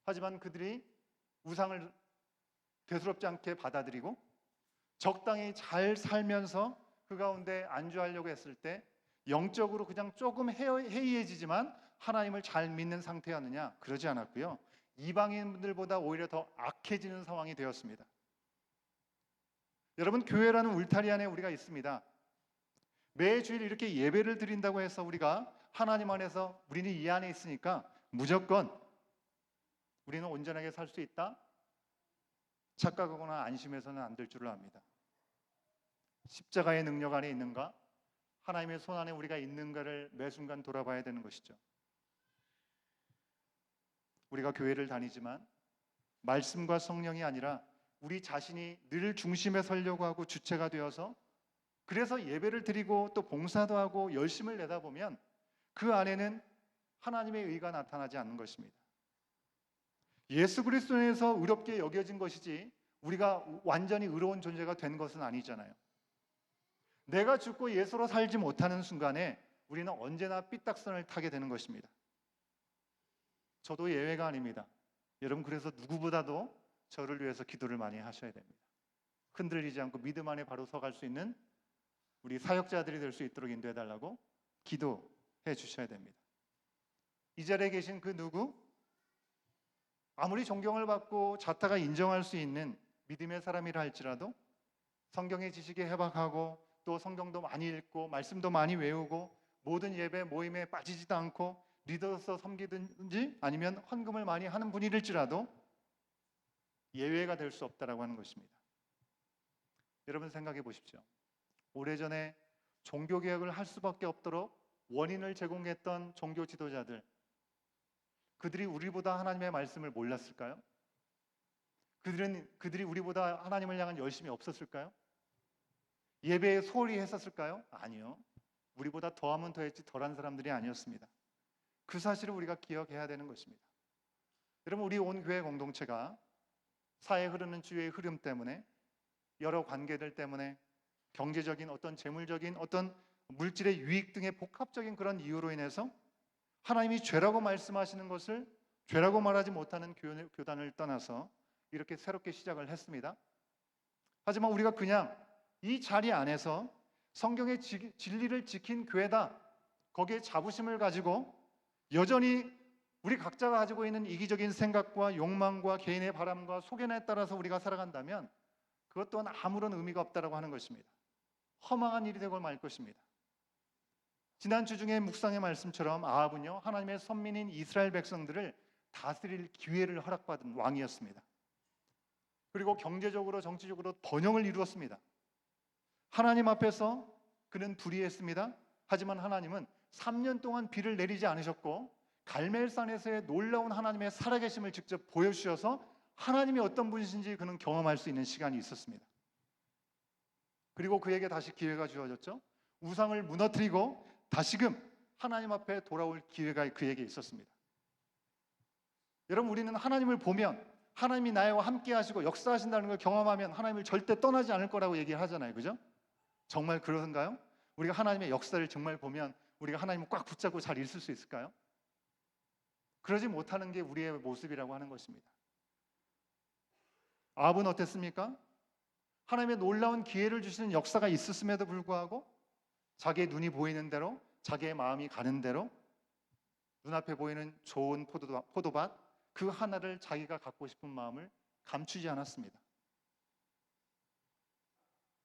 하지만 그들이 우상을 대수롭지 않게 받아들이고 적당히 잘 살면서 그 가운데 안주하려고 했을 때 영적으로 그냥 조금 해이해지지만 하나님을 잘 믿는 상태였느냐? 그러지 않았고요. 이방인들보다 오히려 더 악해지는 상황이 되었습니다. 여러분, 교회라는 울타리 안에 우리가 있습니다. 매주일 이렇게 예배를 드린다고 해서 우리가 하나님 안에서 우리는 이 안에 있으니까 무조건 우리는 온전하게 살 수 있다? 착각하거나 안심해서는 안 될 줄을 압니다. 십자가의 능력 안에 있는가? 하나님의 손 안에 우리가 있는가를 매 순간 돌아봐야 되는 것이죠. 우리가 교회를 다니지만 말씀과 성령이 아니라 우리 자신이 늘 중심에 서려고 하고 주체가 되어서 그래서 예배를 드리고 또 봉사도 하고 열심을 내다보면 그 안에는 하나님의 의가 나타나지 않는 것입니다. 예수 그리스도에서 의롭게 여겨진 것이지 우리가 완전히 의로운 존재가 된 것은 아니잖아요. 내가 죽고 예수로 살지 못하는 순간에 우리는 언제나 삐딱선을 타게 되는 것입니다. 저도 예외가 아닙니다. 여러분, 그래서 누구보다도 저를 위해서 기도를 많이 하셔야 됩니다. 흔들리지 않고 믿음 안에 바로 서갈 수 있는 우리 사역자들이 될 수 있도록 인도해 달라고 기도해 주셔야 됩니다. 이 자리에 계신 그 누구? 아무리 존경을 받고 자타가 인정할 수 있는 믿음의 사람이라 할지라도 성경의 지식에 해박하고 또 성경도 많이 읽고 말씀도 많이 외우고 모든 예배 모임에 빠지지도 않고 리더로서 섬기든지 아니면 헌금을 많이 하는 분일지라도 예외가 될 수 없다라고 하는 것입니다. 여러분, 생각해 보십시오. 오래전에 종교개혁을 할 수밖에 없도록 원인을 제공했던 종교 지도자들, 그들이 우리보다 하나님의 말씀을 몰랐을까요? 그들이 우리보다 하나님을 향한 열심이 없었을까요? 예배에 소홀히 했었을까요? 아니요. 우리보다 더하면 더했지 덜한 사람들이 아니었습니다. 그 사실을 우리가 기억해야 되는 것입니다. 여러분, 우리 온 교회 공동체가 사회에 흐르는 주의 흐름 때문에 여러 관계들 때문에 경제적인 어떤 재물적인 어떤 물질의 유익 등의 복합적인 그런 이유로 인해서 하나님이 죄라고 말씀하시는 것을 죄라고 말하지 못하는 교단을 떠나서 이렇게 새롭게 시작을 했습니다. 하지만 우리가 그냥 이 자리 안에서 성경의 진리를 지킨 교회다, 거기에 자부심을 가지고 여전히 우리 각자가 가지고 있는 이기적인 생각과 욕망과 개인의 바람과 소견에 따라서 우리가 살아간다면 그것 또한 아무런 의미가 없다라고 하는 것입니다. 허망한 일이 되고 말 것입니다. 지난 주 중에 묵상의 말씀처럼 아합은요, 하나님의 선민인 이스라엘 백성들을 다스릴 기회를 허락받은 왕이었습니다. 그리고 경제적으로 정치적으로 번영을 이루었습니다. 하나님 앞에서 그는 불의했습니다. 하지만 하나님은 3년 동안 비를 내리지 않으셨고 갈멜산에서의 놀라운 하나님의 살아계심을 직접 보여주셔서 하나님이 어떤 분이신지 그는 경험할 수 있는 시간이 있었습니다. 그리고 그에게 다시 기회가 주어졌죠. 우상을 무너뜨리고 다시금 하나님 앞에 돌아올 기회가 그에게 있었습니다. 여러분, 우리는 하나님을 보면 하나님이 나와 함께 하시고 역사하신다는 걸 경험하면 하나님을 절대 떠나지 않을 거라고 얘기하잖아요. 그죠? 정말 그런가요? 우리가 하나님의 역사를 정말 보면 우리가 하나님을 꽉 붙잡고 잘 있을 수 있을까요? 그러지 못하는 게 우리의 모습이라고 하는 것입니다. 아합은 어땠습니까? 하나님의 놀라운 기회를 주시는 역사가 있었음에도 불구하고 자기의 눈이 보이는 대로, 자기의 마음이 가는 대로 눈앞에 보이는 좋은 포도밭 그 하나를 자기가 갖고 싶은 마음을 감추지 않았습니다.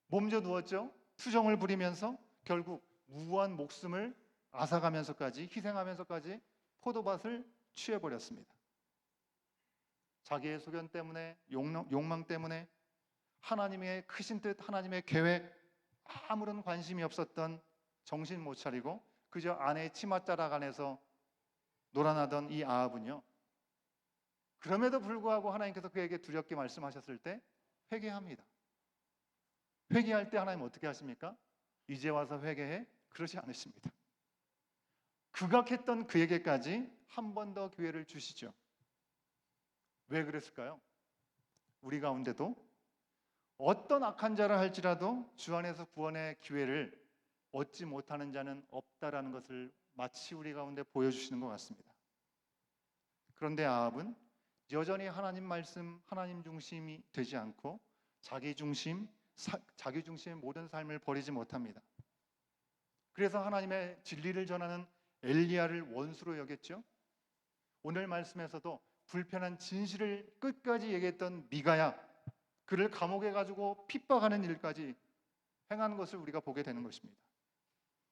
몸져 누웠죠. 투정을 부리면서 결국 무고한 목숨을 앗아가면서까지 희생하면서까지 포도밭을 취해버렸습니다. 자기의 소견 때문에, 욕망 때문에 하나님의 크신 뜻, 하나님의 계획 아무런 관심이 없었던, 정신 못 차리고 그저 아내의 치맛자락 안에서 놀아나던 이 아합은요, 그럼에도 불구하고 하나님께서 그에게 두렵게 말씀하셨을 때 회개합니다. 회개할 때 하나님 어떻게 하십니까? 이제 와서 회개해? 그러지 않으십니다. 극악했던 그에게까지 한 번 더 기회를 주시죠. 왜 그랬을까요? 우리 가운데도 어떤 악한 자를 할지라도 주 안에서 구원의 기회를 얻지 못하는 자는 없다라는 것을 마치 우리 가운데 보여주시는 것 같습니다. 그런데 아합은 여전히 하나님 말씀, 하나님 중심이 되지 않고 자기 중심의 모든 삶을 버리지 못합니다. 그래서 하나님의 진리를 전하는 엘리야를 원수로 여겼죠. 오늘 말씀에서도 불편한 진실을 끝까지 얘기했던 미가야, 그를 감옥에 가지고 핍박하는 일까지 행하는 것을 우리가 보게 되는 것입니다.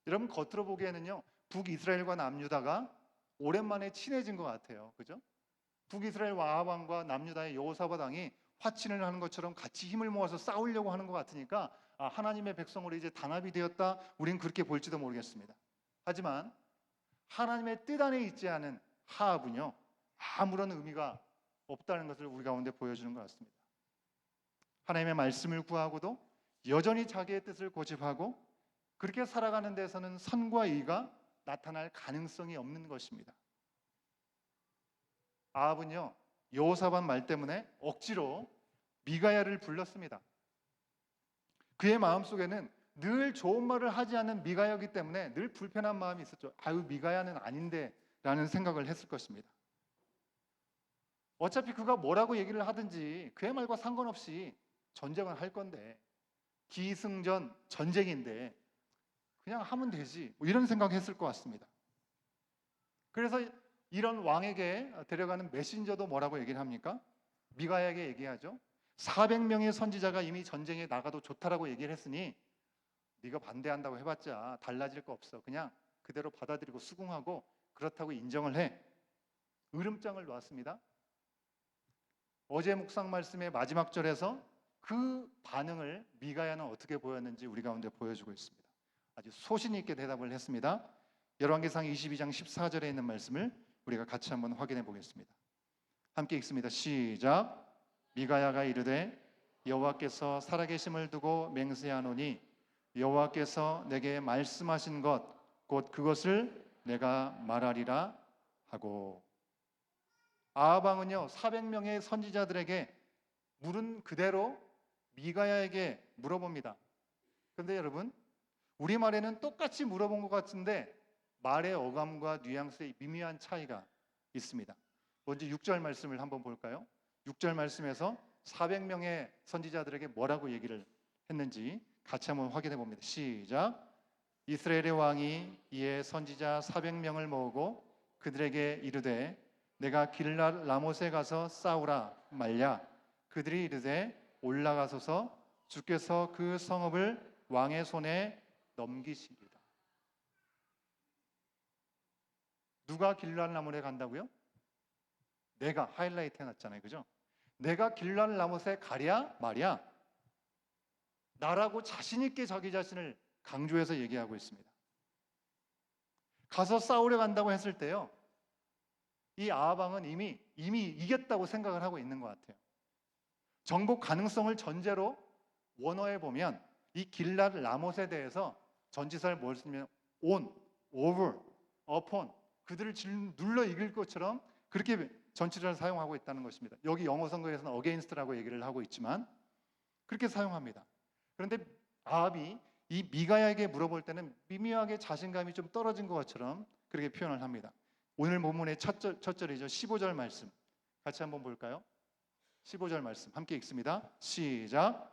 여러분, 겉으로 보기에는요, 북이스라엘과 남유다가 오랜만에 친해진 것 같아요. 그죠? 북이스라엘 아합 왕과 남유다의 여호사밧 왕이 화친을 하는 것처럼 같이 힘을 모아서 싸우려고 하는 것 같으니까 하나님의 백성으로 이제 단합이 되었다, 우린 그렇게 볼지도 모르겠습니다. 하지만 하나님의 뜻 안에 있지 않은 아합은요, 아무런 의미가 없다는 것을 우리 가운데 보여주는 것 같습니다. 하나님의 말씀을 구하고도 여전히 자기의 뜻을 고집하고 그렇게 살아가는 데서는 선과 의가 나타날 가능성이 없는 것입니다. 아합은요, 여호사밧 말 때문에 억지로 미가야를 불렀습니다. 그의 마음속에는 늘 좋은 말을 하지 않는 미가야이기 때문에 늘 불편한 마음이 있었죠. 아유, 미가야는 아닌데 라는 생각을 했을 것입니다. 어차피 그가 뭐라고 얘기를 하든지 그의 말과 상관없이 전쟁을 할 건데, 기승전 전쟁인데 그냥 하면 되지, 뭐 이런 생각했을 것 같습니다. 그래서 이런 왕에게 데려가는 메신저도 뭐라고 얘기를 합니까? 미가야에게 얘기하죠. 400명의 선지자가 이미 전쟁에 나가도 좋다라고 얘기를 했으니 네가 반대한다고 해봤자 달라질 거 없어. 그냥 그대로 받아들이고 수긍하고 그렇다고 인정을 해. 으름장을 놓았습니다. 어제 묵상 말씀의 마지막 절에서 그 반응을 미가야는 어떻게 보였는지 우리 가운데 보여주고 있습니다. 아주 소신 있게 대답을 했습니다. 열왕기상 22장 14절에 있는 말씀을 우리가 같이 한번 확인해 보겠습니다. 함께 읽습니다. 시작. 미가야가 이르되 여호와께서 살아계심을 두고 맹세하노니 여호와께서 내게 말씀하신 것 곧 그것을 내가 말하리라 하고. 아합 왕은요, 400명의 선지자들에게 물은 그대로 미가야에게 물어봅니다. 그런데 여러분, 우리말에는 똑같이 물어본 것 같은데 말의 어감과 뉘앙스의 미미한 차이가 있습니다. 먼저 6절 말씀을 한번 볼까요? 6절 말씀에서 400명의 선지자들에게 뭐라고 얘기를 했는지 같이 한번 확인해 봅니다. 시작. 이스라엘의 왕이 이에 선지자 400명을 모으고 그들에게 이르되 내가 길랏 라못에 가서 싸우라 말랴. 그들이 이르되 올라가소서, 주께서 그 성읍을 왕의 손에 넘기시리라. 누가 길랏 라못에 간다고요? 내가 하이라이트 해놨잖아요. 그죠? 내가 길랏 라못에 가랴 말이야. 나라고 자신 있게 자기 자신을 강조해서 얘기하고 있습니다. 가서 싸우려 간다고 했을 때요, 이 아합 왕은 이미 이겼다고 생각을 하고 있는 것 같아요. 정복 가능성을 전제로 원어에 보면 이 길랏 라못에 대해서 전치사를 뭘 쓰면 on, over, upon, 그들을 눌러 이길 것처럼 그렇게 전치사를 사용하고 있다는 것입니다. 여기 영어 성경에서는 against라고 얘기를 하고 있지만 그렇게 사용합니다. 그런데 아합이 이 미가야에게 물어볼 때는 미묘하게 자신감이 좀 떨어진 것처럼 그렇게 표현을 합니다. 오늘 본문의 첫 절이죠. 15절 말씀 같이 한번 볼까요? 15절 말씀 함께 읽습니다. 시작.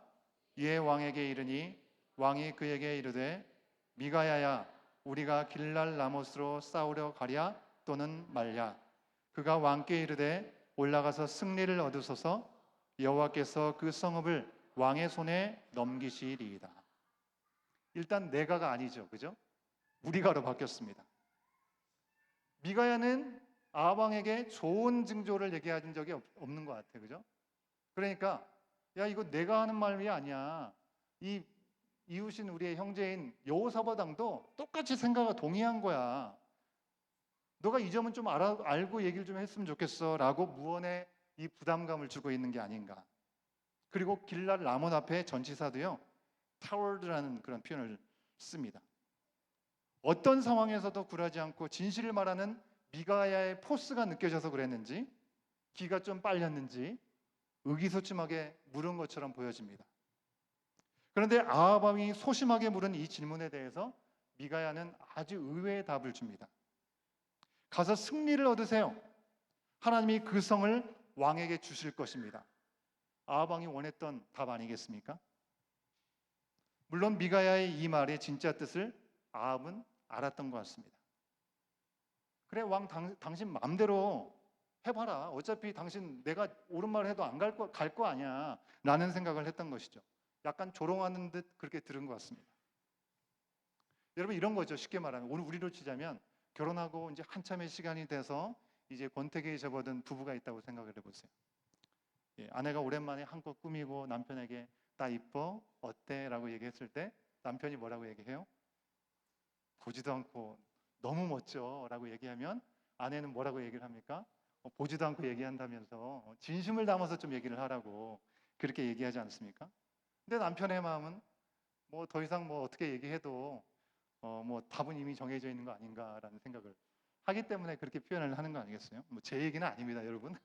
이에 왕에게 이르니 왕이 그에게 이르되 미가야야 우리가 길랄 라못으로 싸우려 가랴 또는 말랴. 그가 왕께 이르되 올라가서 승리를 얻으소서 여호와께서 그 성읍을 왕의 손에 넘기시리이다. 일단 내가가 아니죠, 그죠? 우리가로 바뀌었습니다. 미가야는 아합 왕에게 좋은 징조를 얘기한 적이 없는 것 같아요, 그죠? 그러니까 야 이거 내가 하는 말이 아니야. 이 이웃인 우리의 형제인 여호사밧 왕도 똑같이 생각과 동의한 거야. 너가 이 점은 좀 알고 얘기를 좀 했으면 좋겠어 라고 무언의 이 부담감을 주고 있는 게 아닌가. 그리고 길랏 라몬 앞에 전치사도요 타워드라는 그런 표현을 씁니다. 어떤 상황에서도 굴하지 않고 진실을 말하는 미가야의 포스가 느껴져서 그랬는지 기가 좀 빨렸는지 의기소침하게 물은 것처럼 보여집니다. 그런데 아합 왕이 소심하게 물은 이 질문에 대해서 미가야는 아주 의외의 답을 줍니다. 가서 승리를 얻으세요. 하나님이 그 성을 왕에게 주실 것입니다. 아합 왕이 원했던 답 아니겠습니까? 물론 미가야의 이 말의 진짜 뜻을 아합은 알았던 것 같습니다. 그래 왕 당신 마음대로 해봐라. 어차피 당신 내가 옳은 말 해도 안 갈 거 아니야 라는 생각을 했던 것이죠. 약간 조롱하는 듯 그렇게 들은 것 같습니다. 여러분 이런 거죠. 쉽게 말하면 오늘 우리로 치자면 결혼하고 이제 한참의 시간이 돼서 이제 권태기에 접어든 부부가 있다고 생각을 해보세요. 예, 아내가 오랜만에 한껏 꾸미고 남편에게 나 이뻐? 어때? 라고 얘기했을 때 남편이 뭐라고 얘기해요? 보지도 않고 너무 멋져 라고 얘기하면 아내는 뭐라고 얘기를 합니까? 보지도 않고 얘기한다면서 진심을 담아서 좀 얘기를 하라고 그렇게 얘기하지 않습니까? 근데 남편의 마음은 뭐 더 이상 뭐 어떻게 얘기해도 뭐 답은 이미 정해져 있는 거 아닌가라는 생각을 하기 때문에 그렇게 표현을 하는 거 아니겠어요? 뭐 제 얘기는 아닙니다, 여러분.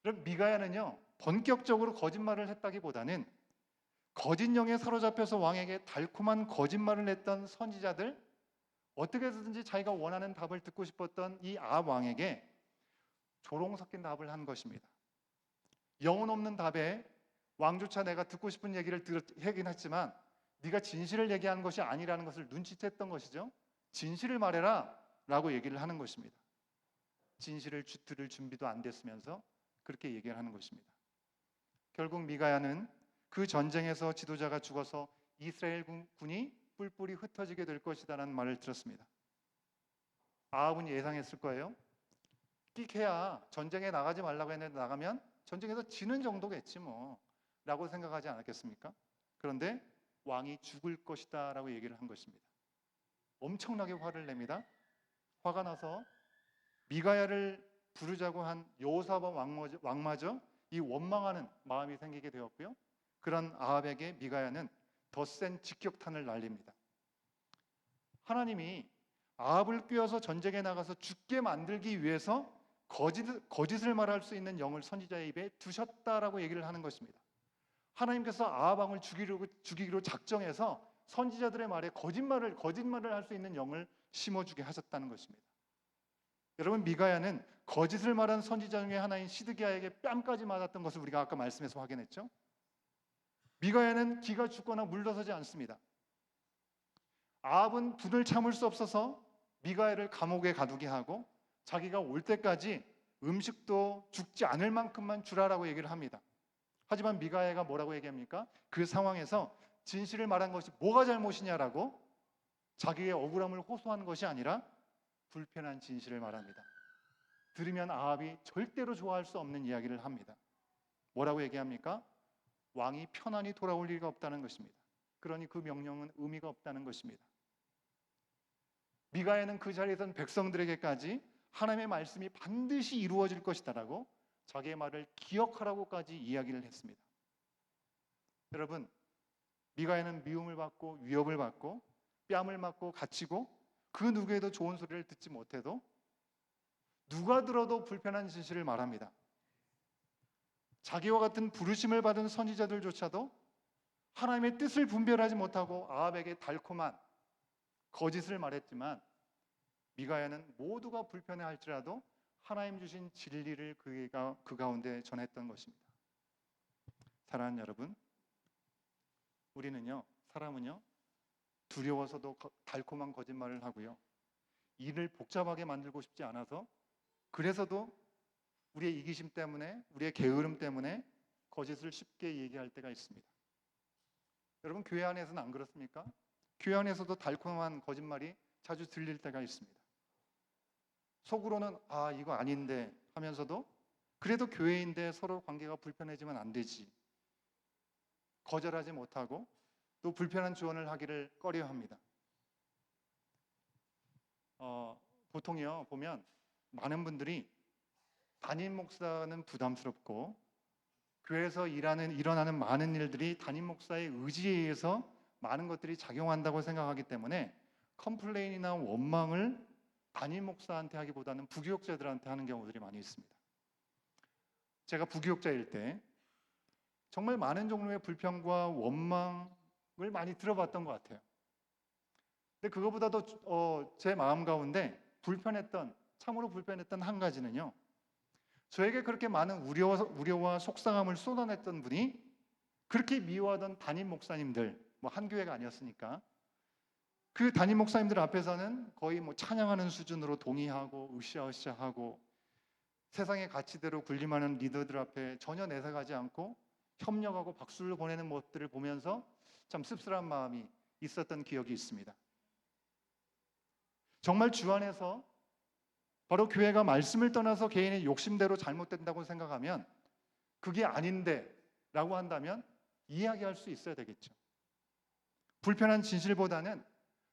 그럼 미가야는요 본격적으로 거짓말을 했다기보다는 거짓 영에 사로잡혀서 왕에게 달콤한 거짓말을 했던 선지자들, 어떻게 해서든지 자기가 원하는 답을 듣고 싶었던 이 아합 왕에게 조롱 섞인 답을 한 것입니다. 영혼 없는 답에 왕조차 내가 듣고 싶은 얘기를 하긴 했지만 네가 진실을 얘기하는 것이 아니라는 것을 눈치챘던 것이죠. 진실을 말해라 라고 얘기를 하는 것입니다. 진실을 들을 준비도 안 됐으면서 그렇게 얘기를 하는 것입니다. 결국 미가야는 그 전쟁에서 지도자가 죽어서 이스라엘 군이 뿔뿔이 흩어지게 될 것이다라는 말을 들었습니다. 아합은 예상했을 거예요. 끽해야 전쟁에 나가지 말라고 했는데 나가면 전쟁에서 지는 정도겠지 뭐 라고 생각하지 않았겠습니까? 그런데 왕이 죽을 것이다 라고 얘기를 한 것입니다. 엄청나게 화를 냅니다. 화가 나서 미가야를 부르자고 한 여호사밧 왕마저 이 원망하는 마음이 생기게 되었고요. 그런 아합에게 미가야는 더 센 직격탄을 날립니다. 하나님이 아합을 꿰어서 전쟁에 나가서 죽게 만들기 위해서 거짓을 말할 수 있는 영을 선지자의 입에 두셨다라고 얘기를 하는 것입니다. 하나님께서 아합 왕을 죽이기로 작정해서 선지자들의 말에 거짓말을 할 수 있는 영을 심어주게 하셨다는 것입니다. 여러분 미가야는 거짓을 말한 선지자 중에 하나인 시드기야에게 뺨까지 맞았던 것을 우리가 아까 말씀에서 확인했죠. 미가야는 기가 죽거나 물러서지 않습니다. 아합은 분을 참을 수 없어서 미가야를 감옥에 가두게 하고 자기가 올 때까지 음식도 죽지 않을 만큼만 주라라고 얘기를 합니다. 하지만 미가야가 뭐라고 얘기합니까? 그 상황에서 진실을 말한 것이 뭐가 잘못이냐라고 자기의 억울함을 호소하는 것이 아니라 불편한 진실을 말합니다. 들으면 아합이 절대로 좋아할 수 없는 이야기를 합니다. 뭐라고 얘기합니까? 왕이 편안히 돌아올 리가 없다는 것입니다. 그러니 그 명령은 의미가 없다는 것입니다. 미가야는 그 자리에선 백성들에게까지 하나님의 말씀이 반드시 이루어질 것이다라고 자기의 말을 기억하라고까지 이야기를 했습니다. 여러분, 미가야는 미움을 받고 위협을 받고 뺨을 맞고 갇히고 그 누구에도 좋은 소리를 듣지 못해도 누가 들어도 불편한 진실을 말합니다. 자기와 같은 부르심을 받은 선지자들조차도 하나님의 뜻을 분별하지 못하고 아합에게 달콤한 거짓을 말했지만 미가야는 모두가 불편해할지라도 하나님 주신 진리를 그 가운데 전했던 것입니다. 사랑하는 여러분, 우리는요, 사람은요, 두려워서도 달콤한 거짓말을 하고요, 일을 복잡하게 만들고 싶지 않아서 그래서도 우리의 이기심 때문에, 우리의 게으름 때문에 거짓을 쉽게 얘기할 때가 있습니다. 여러분, 교회 안에서는 안 그렇습니까? 교회 안에서도 달콤한 거짓말이 자주 들릴 때가 있습니다. 속으로는 아, 이거 아닌데 하면서도 그래도 교회인데 서로 관계가 불편해지면 안 되지, 거절하지 못하고 또 불편한 조언을 하기를 꺼려합니다. 보통요 보면 많은 분들이 담임 목사는 부담스럽고 교회에서 일어나는 많은 일들이 담임 목사의 의지에 의해서 많은 것들이 작용한다고 생각하기 때문에 컴플레인이나 원망을 담임 목사한테 하기보다는 부교육자들한테 하는 경우들이 많이 있습니다. 제가 부교육자일 때 정말 많은 종류의 불평과 원망을 많이 들어봤던 것 같아요. 근데 그거보다도 제 마음 가운데 참으로 불편했던 한 가지는요, 저에게 그렇게 많은 우려와 속상함을 쏟아냈던 분이 그렇게 미워하던 담임 목사님들, 한 교회가 아니었으니까 그 담임 목사님들 앞에서는 거의 찬양하는 수준으로 동의하고 으쌰으쌰하고 세상의 가치대로 군림하는 리더들 앞에 전혀 내색하지 않고 협력하고 박수를 보내는 모습들을 보면서 참 씁쓸한 마음이 있었던 기억이 있습니다. 정말 주 안에서 바로 교회가 말씀을 떠나서 개인의 욕심대로 잘못된다고 생각하면 그게 아닌데 라고 한다면 이야기할 수 있어야 되겠죠. 불편한 진실보다는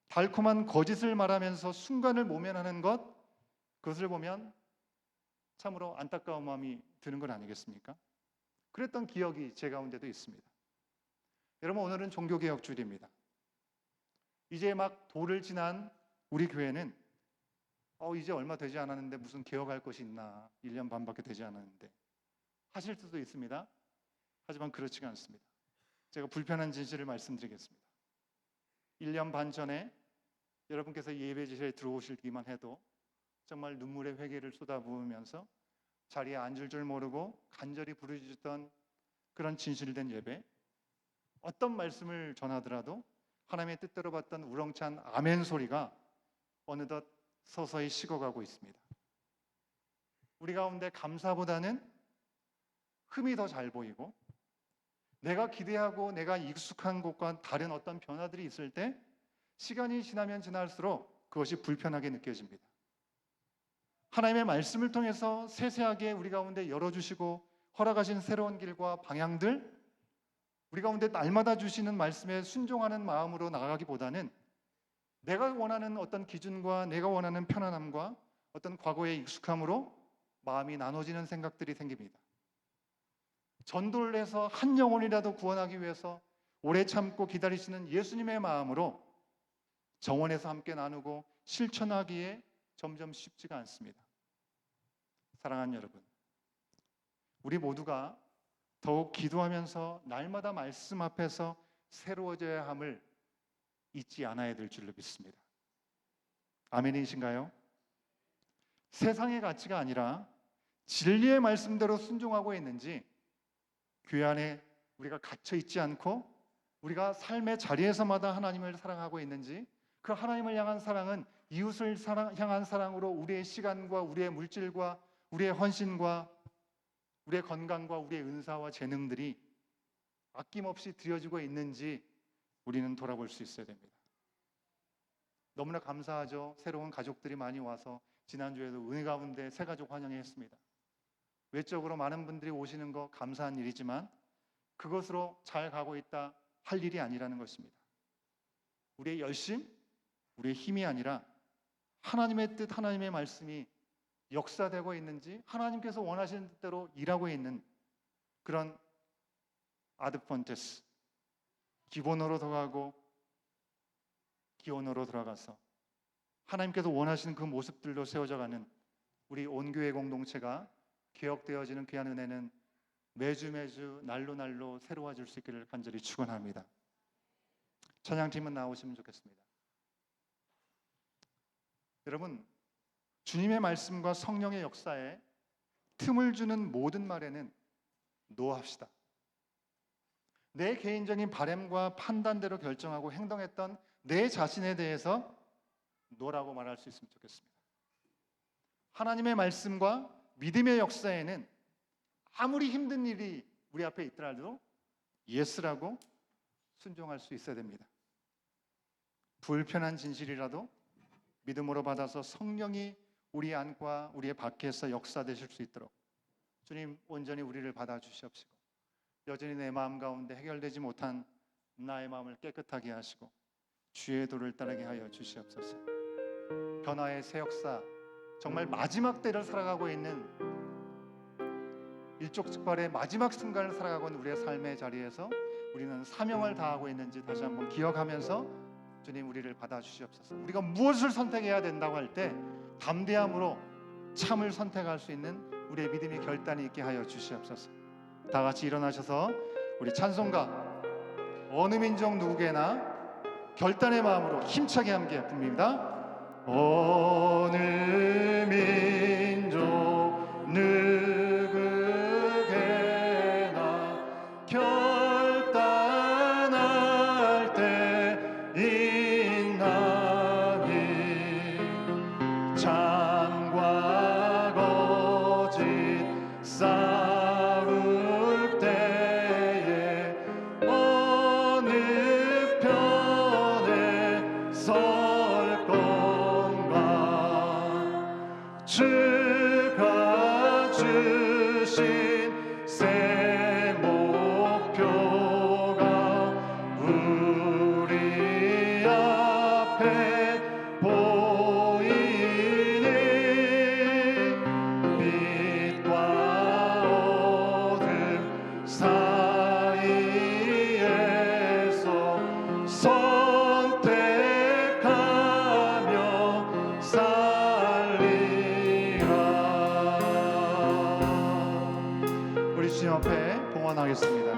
달콤한 거짓을 말하면서 순간을 모면하는 것, 그것을 보면 참으로 안타까운 마음이 드는 건 아니겠습니까? 그랬던 기억이 제 가운데도 있습니다. 여러분, 오늘은 종교개혁 주일입니다. 이제 막 도를 지난 우리 교회는 이제 얼마 되지 않았는데 무슨 개혁할 것이 있나, 1년 반밖에 되지 않았는데 하실 수도 있습니다. 하지만 그렇지가 않습니다. 제가 불편한 진실을 말씀드리겠습니다. 1년 반 전에 여러분께서 예배지에 들어오시기만 해도 정말 눈물의 회개를 쏟아부으면서 자리에 앉을 줄 모르고 간절히 부르짖었던 그런 진실된 예배, 어떤 말씀을 전하더라도 하나님의 뜻대로 받던 우렁찬 아멘 소리가 어느덧 서서히 식어가고 있습니다. 우리 가운데 감사보다는 흠이 더 잘 보이고 내가 기대하고 내가 익숙한 것과 다른 어떤 변화들이 있을 때 시간이 지나면 지날수록 그것이 불편하게 느껴집니다. 하나님의 말씀을 통해서 세세하게 우리 가운데 열어주시고 허락하신 새로운 길과 방향들, 우리 가운데 날마다 주시는 말씀에 순종하는 마음으로 나아가기보다는 내가 원하는 어떤 기준과 내가 원하는 편안함과 어떤 과거의 익숙함으로 마음이 나눠지는 생각들이 생깁니다. 전도를 해서 한 영혼이라도 구원하기 위해서 오래 참고 기다리시는 예수님의 마음으로 정원에서 함께 나누고 실천하기에 점점 쉽지가 않습니다. 사랑하는 여러분, 우리 모두가 더욱 기도하면서 날마다 말씀 앞에서 새로워져야 함을 잊지 않아야 될 줄로 믿습니다. 아멘이신가요? 세상의 가치가 아니라 진리의 말씀대로 순종하고 있는지, 교회 안에 우리가 갇혀 있지 않고 우리가 삶의 자리에서마다 하나님을 사랑하고 있는지, 그 하나님을 향한 사랑은 이웃을 향한 사랑으로 우리의 시간과 우리의 물질과 우리의 헌신과 우리의 건강과 우리의 은사와 재능들이 아낌없이 드려지고 있는지 우리는 돌아볼 수 있어야 됩니다. 너무나 감사하죠. 새로운 가족들이 많이 와서 지난주에도 은혜 가운데 새 가족 환영했습니다. 외적으로 많은 분들이 오시는 거 감사한 일이지만 그것으로 잘 가고 있다 할 일이 아니라는 것입니다. 우리의 열심, 우리의 힘이 아니라 하나님의 뜻, 하나님의 말씀이 역사되고 있는지 하나님께서 원하시는 뜻대로 일하고 있는 그런 아드폰테스, 기본으로 들어가고 기원으로 들어가서 하나님께서 원하시는 그 모습들로 세워져가는 우리 온교회 공동체가 개혁되어지는 귀한 은혜는 매주 날로 날로 새로워질 수 있기를 간절히 축원합니다. 찬양팀은 나오시면 좋겠습니다. 여러분, 주님의 말씀과 성령의 역사에 틈을 주는 모든 말에는 노합시다. 내 개인적인 바램과 판단대로 결정하고 행동했던 내 자신에 대해서 노라고 말할 수 있으면 좋겠습니다. 하나님의 말씀과 믿음의 역사에는 아무리 힘든 일이 우리 앞에 있더라도 예스라고 순종할 수 있어야 됩니다. 불편한 진실이라도 믿음으로 받아서 성령이 우리 안과 우리의 밖에서 역사되실 수 있도록 주님 온전히 우리를 받아주시옵시고, 여전히 내 마음 가운데 해결되지 못한 나의 마음을 깨끗하게 하시고 주의 도를 따르게 하여 주시옵소서. 변화의 새 역사, 정말 마지막 때를 살아가고 있는 일촉즉발의 마지막 순간을 살아가고 있는 우리의 삶의 자리에서 우리는 사명을 다하고 있는지 다시 한번 기억하면서 주님 우리를 받아주시옵소서. 우리가 무엇을 선택해야 된다고 할 때 담대함으로 참을 선택할 수 있는 우리의 믿음의 결단이 있게 하여 주시옵소서. 다 같이 일어나셔서 우리 찬송가 어느 민족 누구에게나 결단의 마음으로 힘차게 함께 부릅니다. 어느 민족 누구에게나 결단할 때 있나니 장과 거짓 싸울 때에 어느 편에 설 건가. 주가 주신 새 목표가 우리 앞에 보이니 빛과 어둠 사이에서 선택하며 살리라. 우리 주님 앞에 봉헌하겠습니다.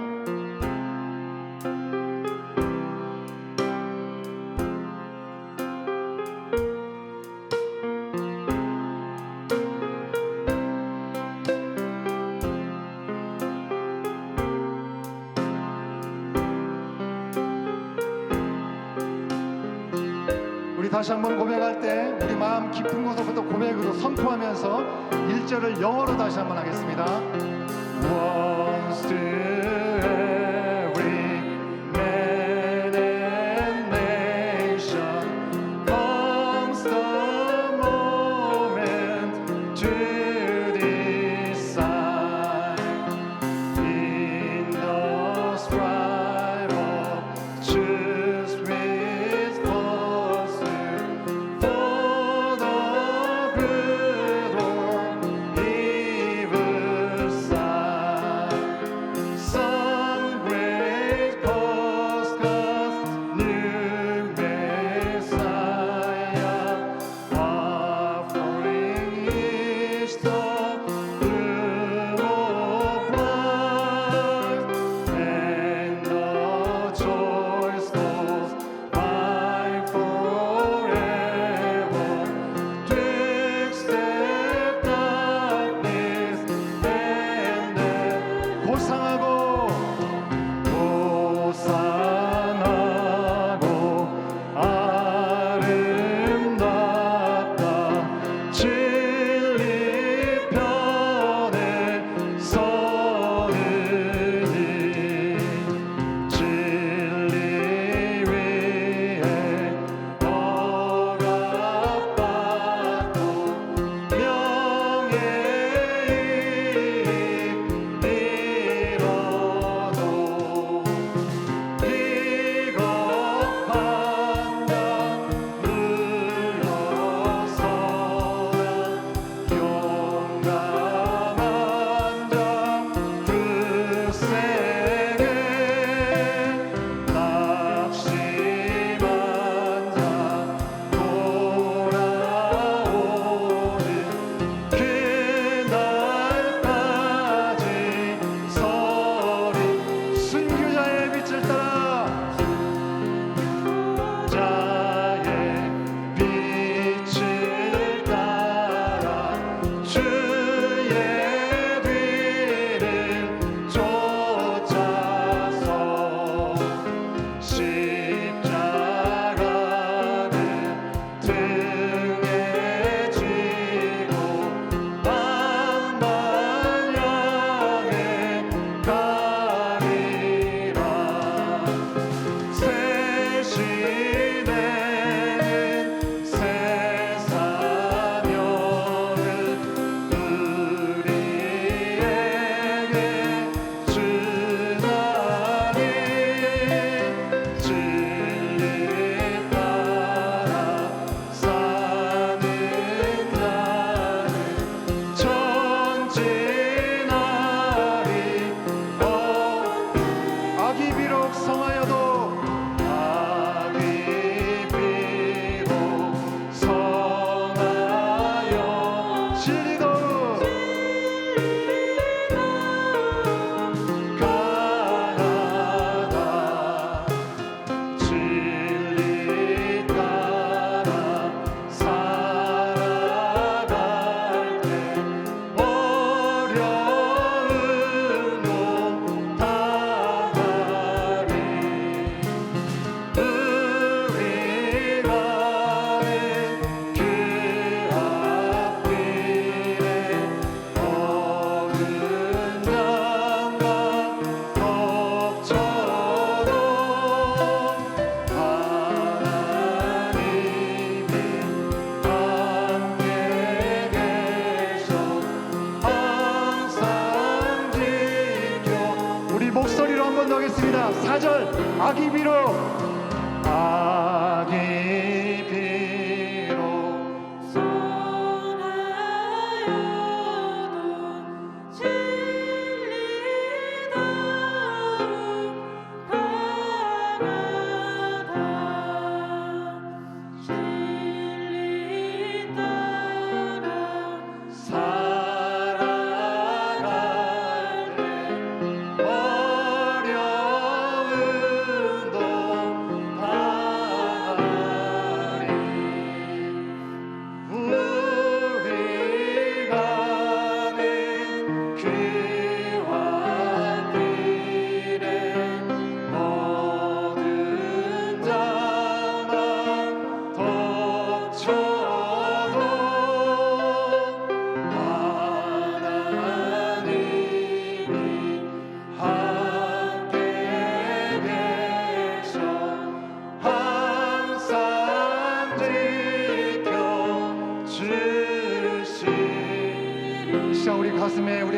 우리 다시 한번 고백할 때 우리 마음 깊은 곳에서부터 고백으로 선포하면서 1절을 영어로 다시 한번 하겠습니다. Once to every man and nation comes the moment to decide in the strife of choose with pursuit for the good or evil side.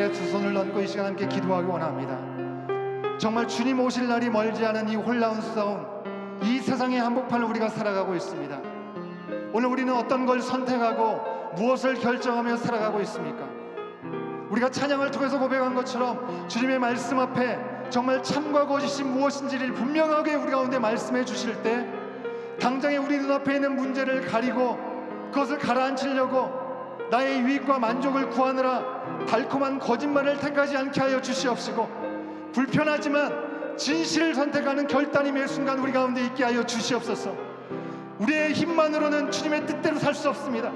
주의 두 손을 얹고 이 시간 함께 기도하기 원합니다. 정말 주님 오실 날이 멀지 않은 이 혼란스러운 이 세상의 한복판을 우리가 살아가고 있습니다. 오늘 우리는 어떤 걸 선택하고 무엇을 결정하며 살아가고 있습니까? 우리가 찬양을 통해서 고백한 것처럼 주님의 말씀 앞에 정말 참과 거짓이 무엇인지를 분명하게 우리 가운데 말씀해 주실 때 당장에 우리 눈앞에 있는 문제를 가리고 그것을 가라앉히려고 나의 유익과 만족을 구하느라 달콤한 거짓말을 택하지 않게 하여 주시옵시고, 불편하지만 진실을 선택하는 결단임의 순간 우리 가운데 있게 하여 주시옵소서. 우리의 힘만으로는 주님의 뜻대로 살 수 없습니다.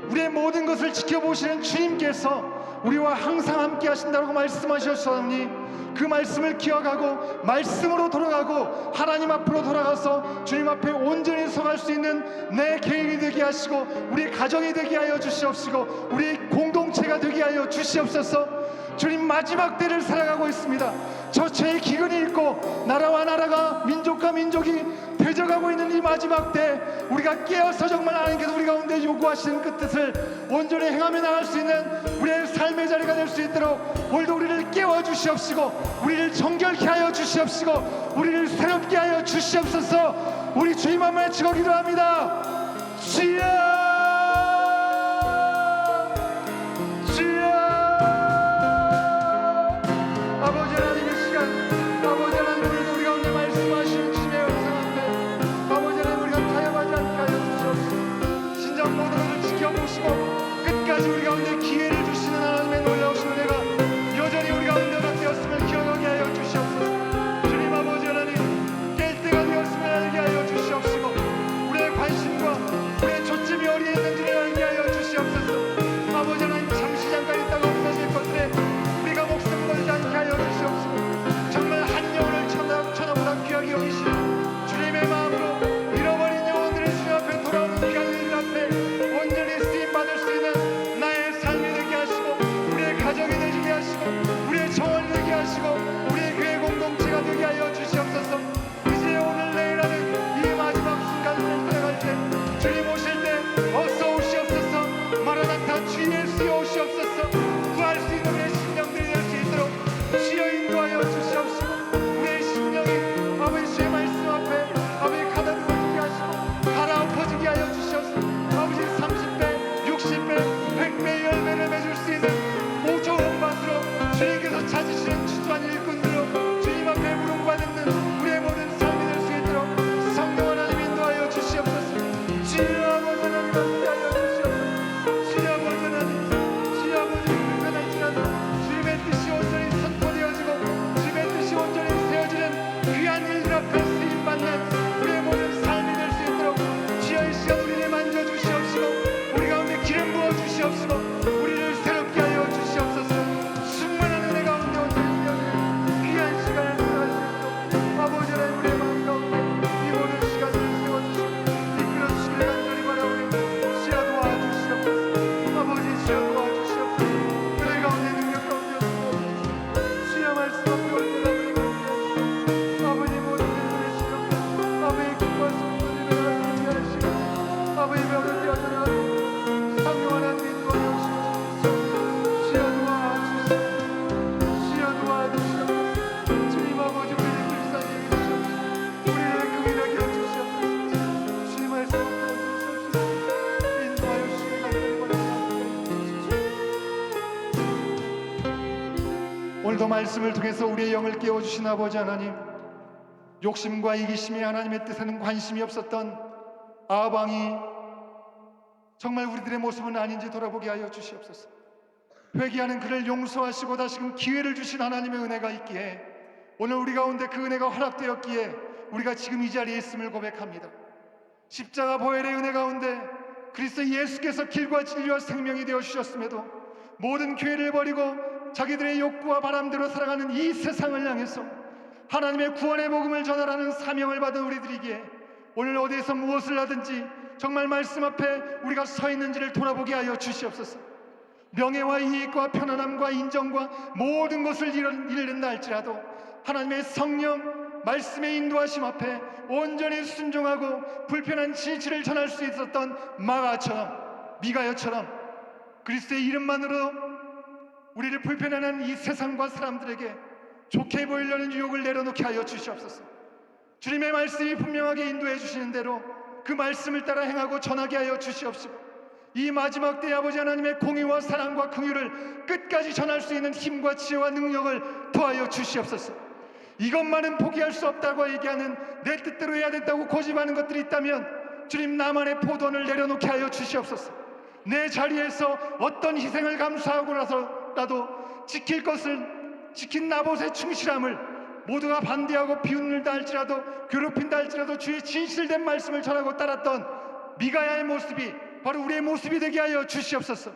우리의 모든 것을 지켜보시는 주님께서 우리와 항상 함께 하신다고 말씀하셨사오니 그 말씀을 기억하고 말씀으로 돌아가고 하나님 앞으로 돌아가서 주님 앞에 온전히 서갈 수 있는 내 개인이 되게 하시고 우리 가정이 되게 하여 주시옵시고 우리 공동체가 되게 하여 주시옵소서. 주님, 마지막 때를 살아가고 있습니다. 저체의 기근이 있고 나라와 나라가 민족과 민족이 되져가고 있는 이 마지막 때 우리가 깨어서 정말 하나님께서 우리 가운데 요구하시는 그 뜻을 온전히 행하며 나갈 수 있는 우리의 삶의 자리가 될 수 있도록 오늘도 우리를 깨워 주시옵시고 우리를 정결케 하여 주시옵시고 우리를 새롭게 하여 주시옵소서. 우리 주님 한번 외치고 기도합니다. 주여, 주여. 아버지 하나님, 이 시간 아버지 하나님 오늘도 우리 가운데 말씀하시는 주님의 영상 앞에 아버지 하나님 우리가 타협하지 않게 하여 주시옵소서. 진정 모든 것을 지켜보시고 끝까지 우리 가운데 기회를 주시는 하나님의 놀라우신 은혜가 여전히 우리 가운데가 되었음을 기억하게 하여 주시옵소서. 주님 아버지 하나님, 깰 때가 되었음을 알게 하여 주시옵시고 우리의 관심과 우리의 초점이 어디에 있는지를 알게 하여 주시옵소서. 아버지 하나님, 잠시 잠깐 있다가 없어질 것들에 우리가 목숨 걸지 않게 하여 주시옵시고 정말 한 영혼을 천하보다 귀하게 여기시는 주님의 마음으로 잃어버린 영혼들을 주님 앞에 돌아오는 귀한 일 앞에 온전히 쓰임받을 수 있는 나의 삶이 되게 하시고 우리의 가정이 되게 하시고 우리의 정원이 되게 하시고 우리의 교회 공동체가 되게 하여 주시옵소서. 이제 오늘 내일하는 이 마지막 순간을 살아갈 때 주님 오실 때 어서 오시옵소서. 마라나타 주 예수여 오시옵소서. 구할 수 있는 우리의 심령들이 될 수 있도록 주여 인도하여 주시옵시고 우리의 심령이 아버지 주의 말씀 앞에 아버지 가다듬어지게 하시고 갈아엎어지게 하여 주시옵소서. 아버지 30배 60배 100배의 열매를 맺을 수 있는 모조한 밭으로 주님께서 찾으시는 주수한 일꾼들로 주님 앞에 부름받는 우리의 모든 삶이 될 수 있도록 성령 하나님 인도하여 주시옵소서. 주여 아버지 하나님 함께 하여 주시옵소서. 주여 아버지 하나님, 주여 아버지 불편할지라도 주님의 뜻이 온전히 선포되어지고 주님의 뜻이 온전히 세워지는 귀한 일들 앞에 쓰임받는 우리의 모든 삶이 될 수 있도록 주여 이 시간 우리를 만져주시옵시고 우리 가운데 기름 부어주시옵시고 우리를 새롭게 하여 주시옵소서. 충만한 은혜 가운데 온전히 되어지는 귀한 시간을 살아갈 수 있도록 아버지 하나님 우리의 마음 가운데 이 모든 시간을 세워주시고 이끌어주시기를 간절히 바라오니 주여 도와주시옵소서. 아버지 주여 도와주시옵소서. 은혜 가운데 능력 가운데 없으옵소서. 주여 말씀 앞에 올려다 우리 가운데 아버지 모든 일들을 주시옵소서. 아버지 기뻐할 수 없는 일을 하시게 하시고 아버지 벽을 떼어주는 성령 하나님 인도하여 주시옵소서. 주여 도와주시옵소서. 주여 도와주시옵소서. 주님 아버지 우리를 불쌍히 여기시옵소서. 우리를 긍휼하게 여주시옵소서. 주님 말씀 앞에 올려주시옵소서. 인도하여 주시기를 간절히 바랍니다. 오늘도 말씀을 통해서 우리의 영을 깨워주신 아버지 하나님, 욕심과 이기심이 하나님의 뜻에는 관심이 없었던 아방이 정말 우리들의 모습은 아닌지 돌아보게 하여 주시옵소서. 회개하는 그를 용서하시고 다시금 기회를 주신 하나님의 은혜가 있기에 오늘 우리 가운데 그 은혜가 허락되었기에 우리가 지금 이 자리에 있음을 고백합니다. 십자가 보혈의 은혜 가운데 그리스도 예수께서 길과 진리와 생명이 되어 주셨음에도 모든 교회를 버리고 자기들의 욕구와 바람대로 살아가는 이 세상을 향해서 하나님의 구원의 복음을 전하라는 사명을 받은 우리들이기에 오늘 어디에서 무엇을 하든지 정말 말씀 앞에 우리가 서 있는지를 돌아보게 하여 주시옵소서. 명예와 이익과 편안함과 인정과 모든 것을 잃는다 할지라도 하나님의 성령 말씀의 인도하심 앞에 온전히 순종하고 불편한 진실을 전할 수 있었던 마가처럼 미가야처럼 그리스도의 이름만으로 우리를 불편해하는 이 세상과 사람들에게 좋게 보이려는 유혹을 내려놓게 하여 주시옵소서. 주님의 말씀이 분명하게 인도해 주시는 대로 그 말씀을 따라 행하고 전하게 하여 주시옵시고, 이 마지막 때에 아버지 하나님의 공의와 사랑과 긍휼을 끝까지 전할 수 있는 힘과 지혜와 능력을 더하여 주시옵소서. 이것만은 포기할 수 없다고 얘기하는, 내 뜻대로 해야 된다고 고집하는 것들이 있다면 주님, 나만의 포도원을 내려놓게 하여 주시옵소서. 내 자리에서 어떤 희생을 감수하고 나서라도 지킬 것을 지킨 나봇의 충실함을 모두가 반대하고 비웃는다 할지라도, 괴롭힌다 할지라도 주의 진실된 말씀을 전하고 따랐던 미가야의 모습이 바로 우리의 모습이 되게 하여 주시옵소서.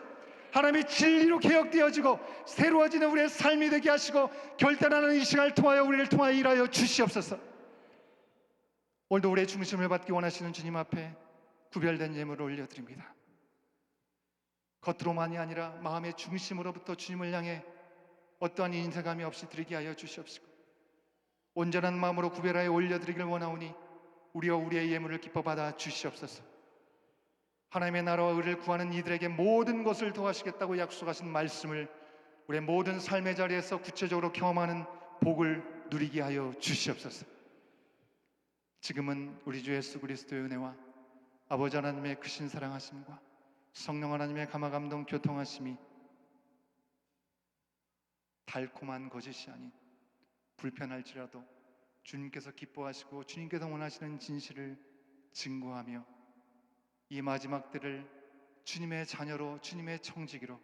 하나님의 진리로 개혁되어지고 새로워지는 우리의 삶이 되게 하시고, 결단하는 이 시간을 통하여 우리를 통하여 일하여 주시옵소서. 오늘도 우리의 중심을 받기 원하시는 주님 앞에 구별된 예물을 올려드립니다. 겉으로만이 아니라 마음의 중심으로부터 주님을 향해 어떠한 인색함이 없이 드리게 하여 주시옵시고, 온전한 마음으로 구별하여 올려드리길 원하오니 우리와 우리의 예물을 기뻐 받아 주시옵소서. 하나님의 나라와 의를 구하는 이들에게 모든 것을 더하시겠다고 약속하신 말씀을 우리의 모든 삶의 자리에서 구체적으로 경험하는 복을 누리게 하여 주시옵소서. 지금은 우리 주 예수 그리스도의 은혜와 아버지 하나님의 크신 사랑하심과 성령 하나님의 감화감동 교통하심이 달콤한 거짓이 아닌 불편할지라도 주님께서 기뻐하시고 주님께서 원하시는 진실을 증거하며 이 마지막 때를 주님의 자녀로, 주님의 청지기로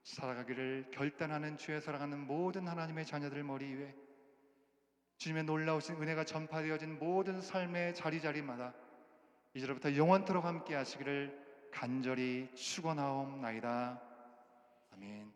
살아가기를 결단하는, 주에 살아가는 모든 하나님의 자녀들 머리 위에 주님의 놀라우신 은혜가 전파되어진 모든 삶의 자리자리마다 이제로부터 영원토록 함께 하시기를 간절히 축원하옵나이다. 아멘.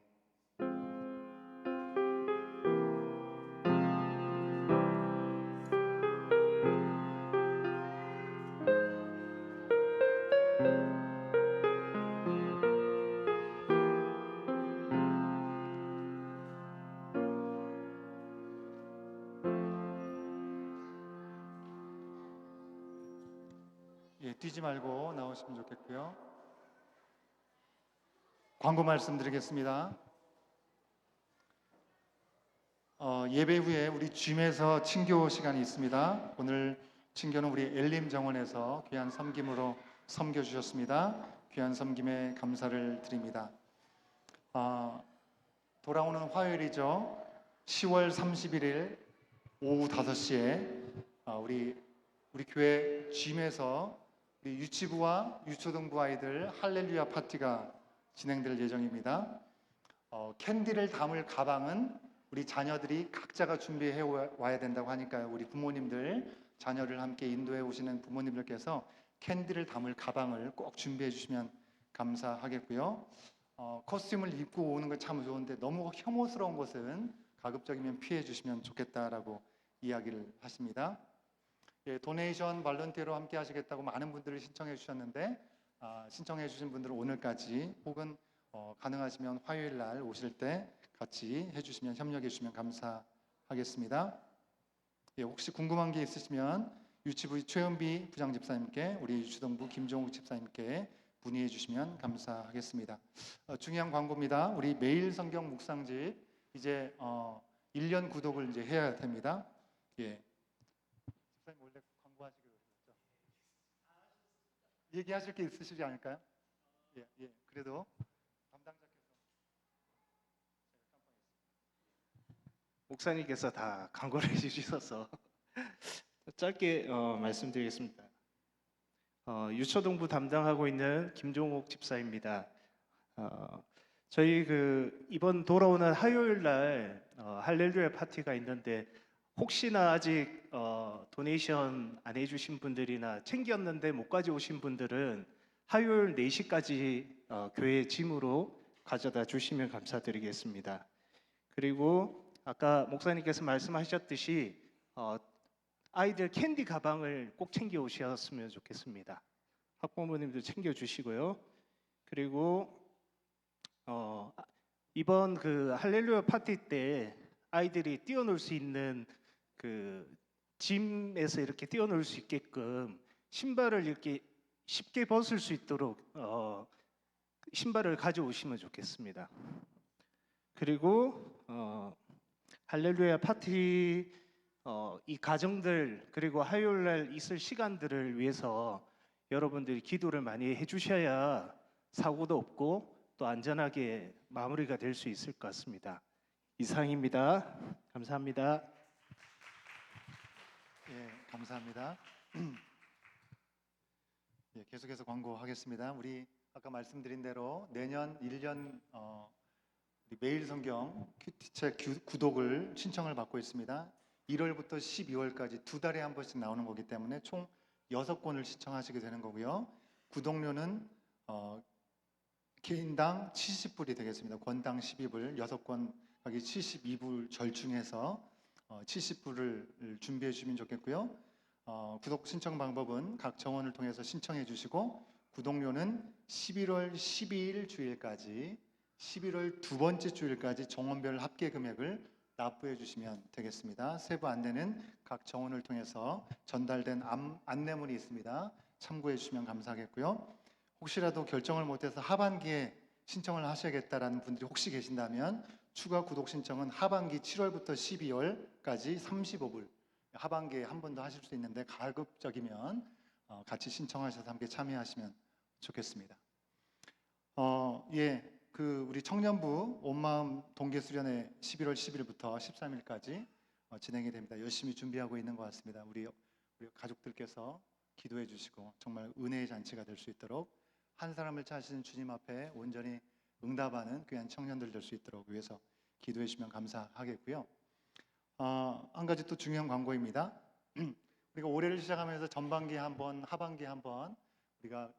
뛰지 말고 나오시면 좋겠고요. 광고 말씀드리겠습니다. 예배 후에 우리 gym에서 친교 시간이 있습니다. 오늘 친교는 우리 엘림 정원에서 귀한 섬김으로 섬겨주셨습니다. 귀한 섬김에 감사를 드립니다. 돌아오는 화요일이죠. 10월 31일 오후 5시에 우리 교회 gym에서 우리 유치부와 유초등부 아이들 할렐루야 파티가 진행될 예정입니다. 캔디를 담을 가방은 우리 자녀들이 각자가 준비해 와야 된다고 하니까요. 우리 부모님들, 자녀를 함께 인도해 오시는 부모님들께서 캔디를 담을 가방을 꼭 준비해 주시면 감사하겠고요. 코스튬을 입고 오는 건 참 좋은데 너무 혐오스러운 것은 가급적이면 피해 주시면 좋겠다라고 이야기를 하십니다. 도네이션 발런티어로 함께 하시겠다고 많은 분들이 신청해 주셨는데, 신청해 주신 분들은 오늘까지 혹은 가능하시면 화요일 날 오실 때 같이 해주시면, 협력해 주시면 감사하겠습니다. 혹시 궁금한 게 있으시면 유치부 최은비 부장집사님께, 우리 유치동부 김종욱 집사님께 문의해 주시면 감사하겠습니다. 중요한 광고입니다. 우리 매일 성경 묵상집 이제 1년 구독을 이제 해야 됩니다. 집사님 원래 광고하시기로 했죠? 얘기하실 게 있으시지 않을까요? 그래도 담당자께서 목사님께서 다 광고를 해주셔서 짧게 말씀드리겠습니다. 유초동부 담당하고 있는 김종옥 집사입니다. 저희 이번 돌아오는 화요일 날 할렐루야 파티가 있는데, 혹시나 아직 도네이션 안 해주신 분들이나 챙겼는데 못 가져오신 분들은 화요일 4시까지 교회 짐으로 가져다 주시면 감사드리겠습니다. 그리고 아까 목사님께서 말씀하셨듯이 아이들 캔디 가방을 꼭 챙겨 오셨으면 좋겠습니다. 학부모님들 챙겨 주시고요. 그리고 이번 할렐루야 파티 때 아이들이 뛰어놀 수 있는 짐에서 이렇게 뛰어놀 수 있게끔 신발을 이렇게 쉽게 벗을 수 있도록 신발을 가져오시면 좋겠습니다. 그리고 할렐루야 파티 이 가정들 그리고 화요일 날 있을 시간들을 위해서 여러분들이 기도를 많이 해주셔야 사고도 없고 또 안전하게 마무리가 될 수 있을 것 같습니다. 이상입니다. 감사합니다. 예, 감사합니다. 예, 계속해서 광고하겠습니다. 우리 아까 말씀드린 대로 내년 1년 우리 매일 성경 큐티책 구독을 신청을 받고 있습니다. 1월부터 12월까지 두 달에 한 번씩 나오는 거기 때문에 총 6권을 신청하시게 되는 거고요. 구독료는 개인당 70불이 되겠습니다. 권당 12불, 6권 가기 72불 절충해서 70불을 준비해 주시면 좋겠고요. 구독 신청 방법은 각 정원을 통해서 신청해 주시고 구독료는 11월 12일 주일까지 11월 두 번째 주일까지 정원별 합계 금액을 납부해 주시면 되겠습니다. 세부 안내는 각 정원을 통해서 전달된 안내문이 있습니다. 참고해 주시면 감사하겠고요. 혹시라도 결정을 못해서 하반기에 신청을 하셔야겠다라는 분들이 혹시 계신다면 추가 구독 신청은 하반기 7월부터 12월까지 35불 하반기에 한 번 더 하실 수 있는데 가급적이면 같이 신청하셔서 함께 참여하시면 좋겠습니다. 예, 우리 청년부 온마음 동계수련회 11월 10일부터 13일까지 진행이 됩니다. 열심히 준비하고 있는 것 같습니다. 우리 가족들께서 기도해 주시고 정말 은혜의 잔치가 될 수 있도록 한 사람을 찾으시는 주님 앞에 온전히 응답하는 귀한 청년들 될 수 있도록 위해서 기도해 주시면 감사하겠고요. 한 가지 또 중요한 광고입니다. 우리가 올해를 시작하면서 전반기에 한 번, 하반기에 한 번 우리가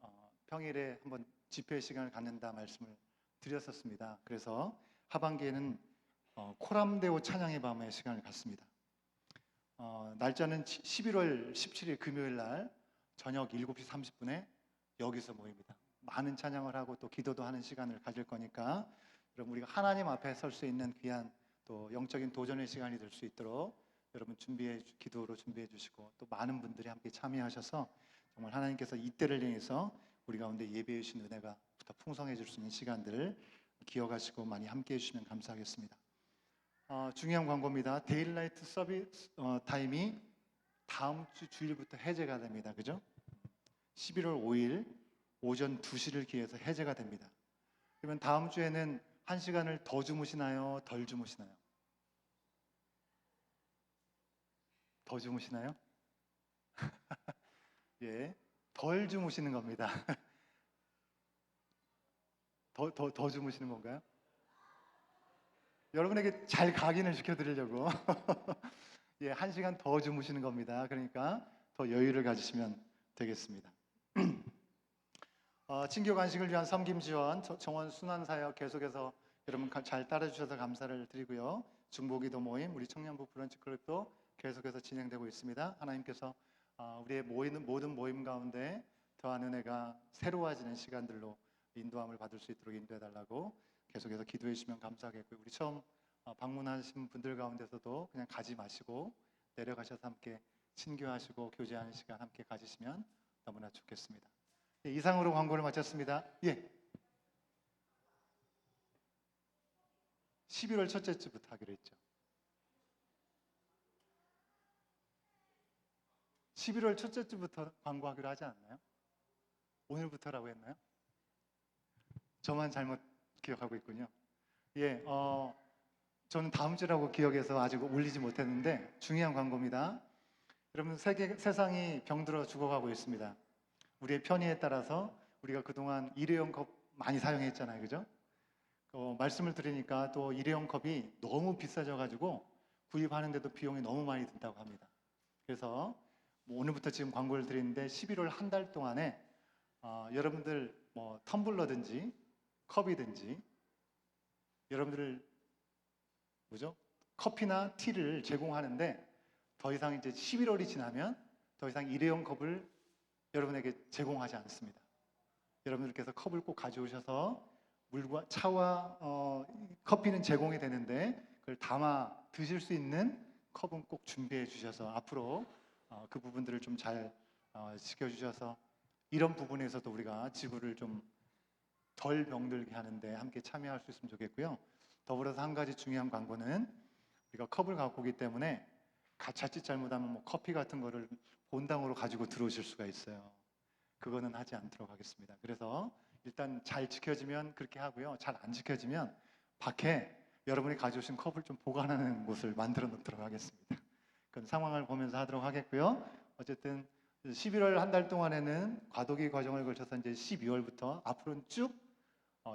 평일에 한번 집회 시간을 갖는다 말씀을 드렸었습니다. 그래서 하반기에는 코람데오 찬양의 밤의 시간을 갖습니다. 날짜는 11월 17일 금요일 날 저녁 7시 30분에 여기서 모입니다. 많은 찬양을 하고 또 기도도 하는 시간을 가질 거니까 여러분 우리가 하나님 앞에 설 수 있는 귀한 또 영적인 도전의 시간이 될 수 있도록 여러분 기도로 준비해 주시고 또 많은 분들이 함께 참여하셔서 정말 하나님께서 이때를 향해서 우리 가운데 예배해 주신 은혜가 더 풍성해질 수 있는 시간들을 기억하시고 많이 함께 해주시면 감사하겠습니다. 중요한 광고입니다. 데일라이트 서비스 타임이 다음 주 주일부터 해제가 됩니다. 그죠? 11월 5일 오전 2시를 기해서 해제가 됩니다. 그러면 다음 주에는 1시간을 더 주무시나요? 덜 주무시나요? 더 주무시나요? 예, 덜 주무시는 겁니다. 더 주무시는 건가요? 여러분에게 잘 각인을 시켜드리려고 예, 1시간 더 주무시는 겁니다. 그러니까 더 여유를 가지시면 되겠습니다. 친교 간식을 위한 섬김 지원 정원 순환 사역 계속해서 여러분 잘 따라주셔서 감사를 드리고요. 중보기도 모임 우리 청년부 브런치 클럽도 계속해서 진행되고 있습니다. 하나님께서 우리의 모든 모임 가운데 더한 은혜가 새로워지는 시간들로 인도함을 받을 수 있도록 인도해달라고 계속해서 기도해 주시면 감사하겠고요. 우리 처음 방문하신 분들 가운데서도 그냥 가지 마시고 내려가셔서 함께 친교하시고 교제하는 시간 함께 가지시면 너무나 좋겠습니다. 예, 이상으로 광고를 마쳤습니다. 예. 11월 첫째 주부터 하기로 했죠. 11월 첫째 주부터 광고하기로 하지 않나요? 오늘부터라고 했나요? 저만 잘못 기억하고 있군요. 예, 저는 다음 주라고 기억해서 아직 올리지 못했는데 중요한 광고입니다. 여러분 세상이 병들어 죽어가고 있습니다. 우리의 편의에 따라서 우리가 그동안 일회용 컵 많이 사용했잖아요, 그죠? 말씀을 드리니까 또 일회용 컵이 너무 비싸져가지고 구입하는데도 비용이 너무 많이 든다고 합니다. 그래서 오늘부터 지금 광고를 드리는데 11월 한 달 동안에 여러분들 텀블러든지 컵이든지 여러분들 커피나 티를 제공하는데 더 이상 이제 11월이 지나면 더 이상 일회용 컵을 여러분에게 제공하지 않습니다. 여러분들께서 컵을 꼭 가져오셔서 물과 차와 커피는 제공이 되는데 그걸 담아 드실 수 있는 컵은 꼭 준비해 주셔서 앞으로 그 부분들을 좀 잘 지켜주셔서 이런 부분에서도 우리가 지구를 좀 덜 병들게 하는데 함께 참여할 수 있으면 좋겠고요. 더불어서 한 가지 중요한 광고는 우리가 컵을 갖고 오기 때문에 자칫 잘못하면 뭐 커피 같은 거를 본당으로 가지고 들어오실 수가 있어요. 그거는 하지 않도록 하겠습니다. 그래서 일단 잘 지켜지면 그렇게 하고요. 잘 안 지켜지면 밖에 여러분이 가져오신 컵을 좀 보관하는 곳을 만들어 놓도록 하겠습니다. 그건 상황을 보면서 하도록 하겠고요. 어쨌든 11월 한 달 동안에는 과도기 과정을 거쳐서 이제 12월부터 앞으로는 쭉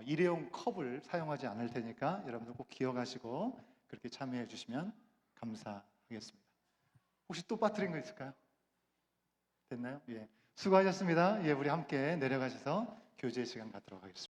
일회용 컵을 사용하지 않을 테니까 여러분들 꼭 기억하시고 그렇게 참여해 주시면 감사하겠습니다. 혹시 또 빠뜨린 거 있을까요? 됐나요? 예. 수고하셨습니다. 예, 우리 함께 내려가셔서 교제 시간 갖도록 하겠습니다.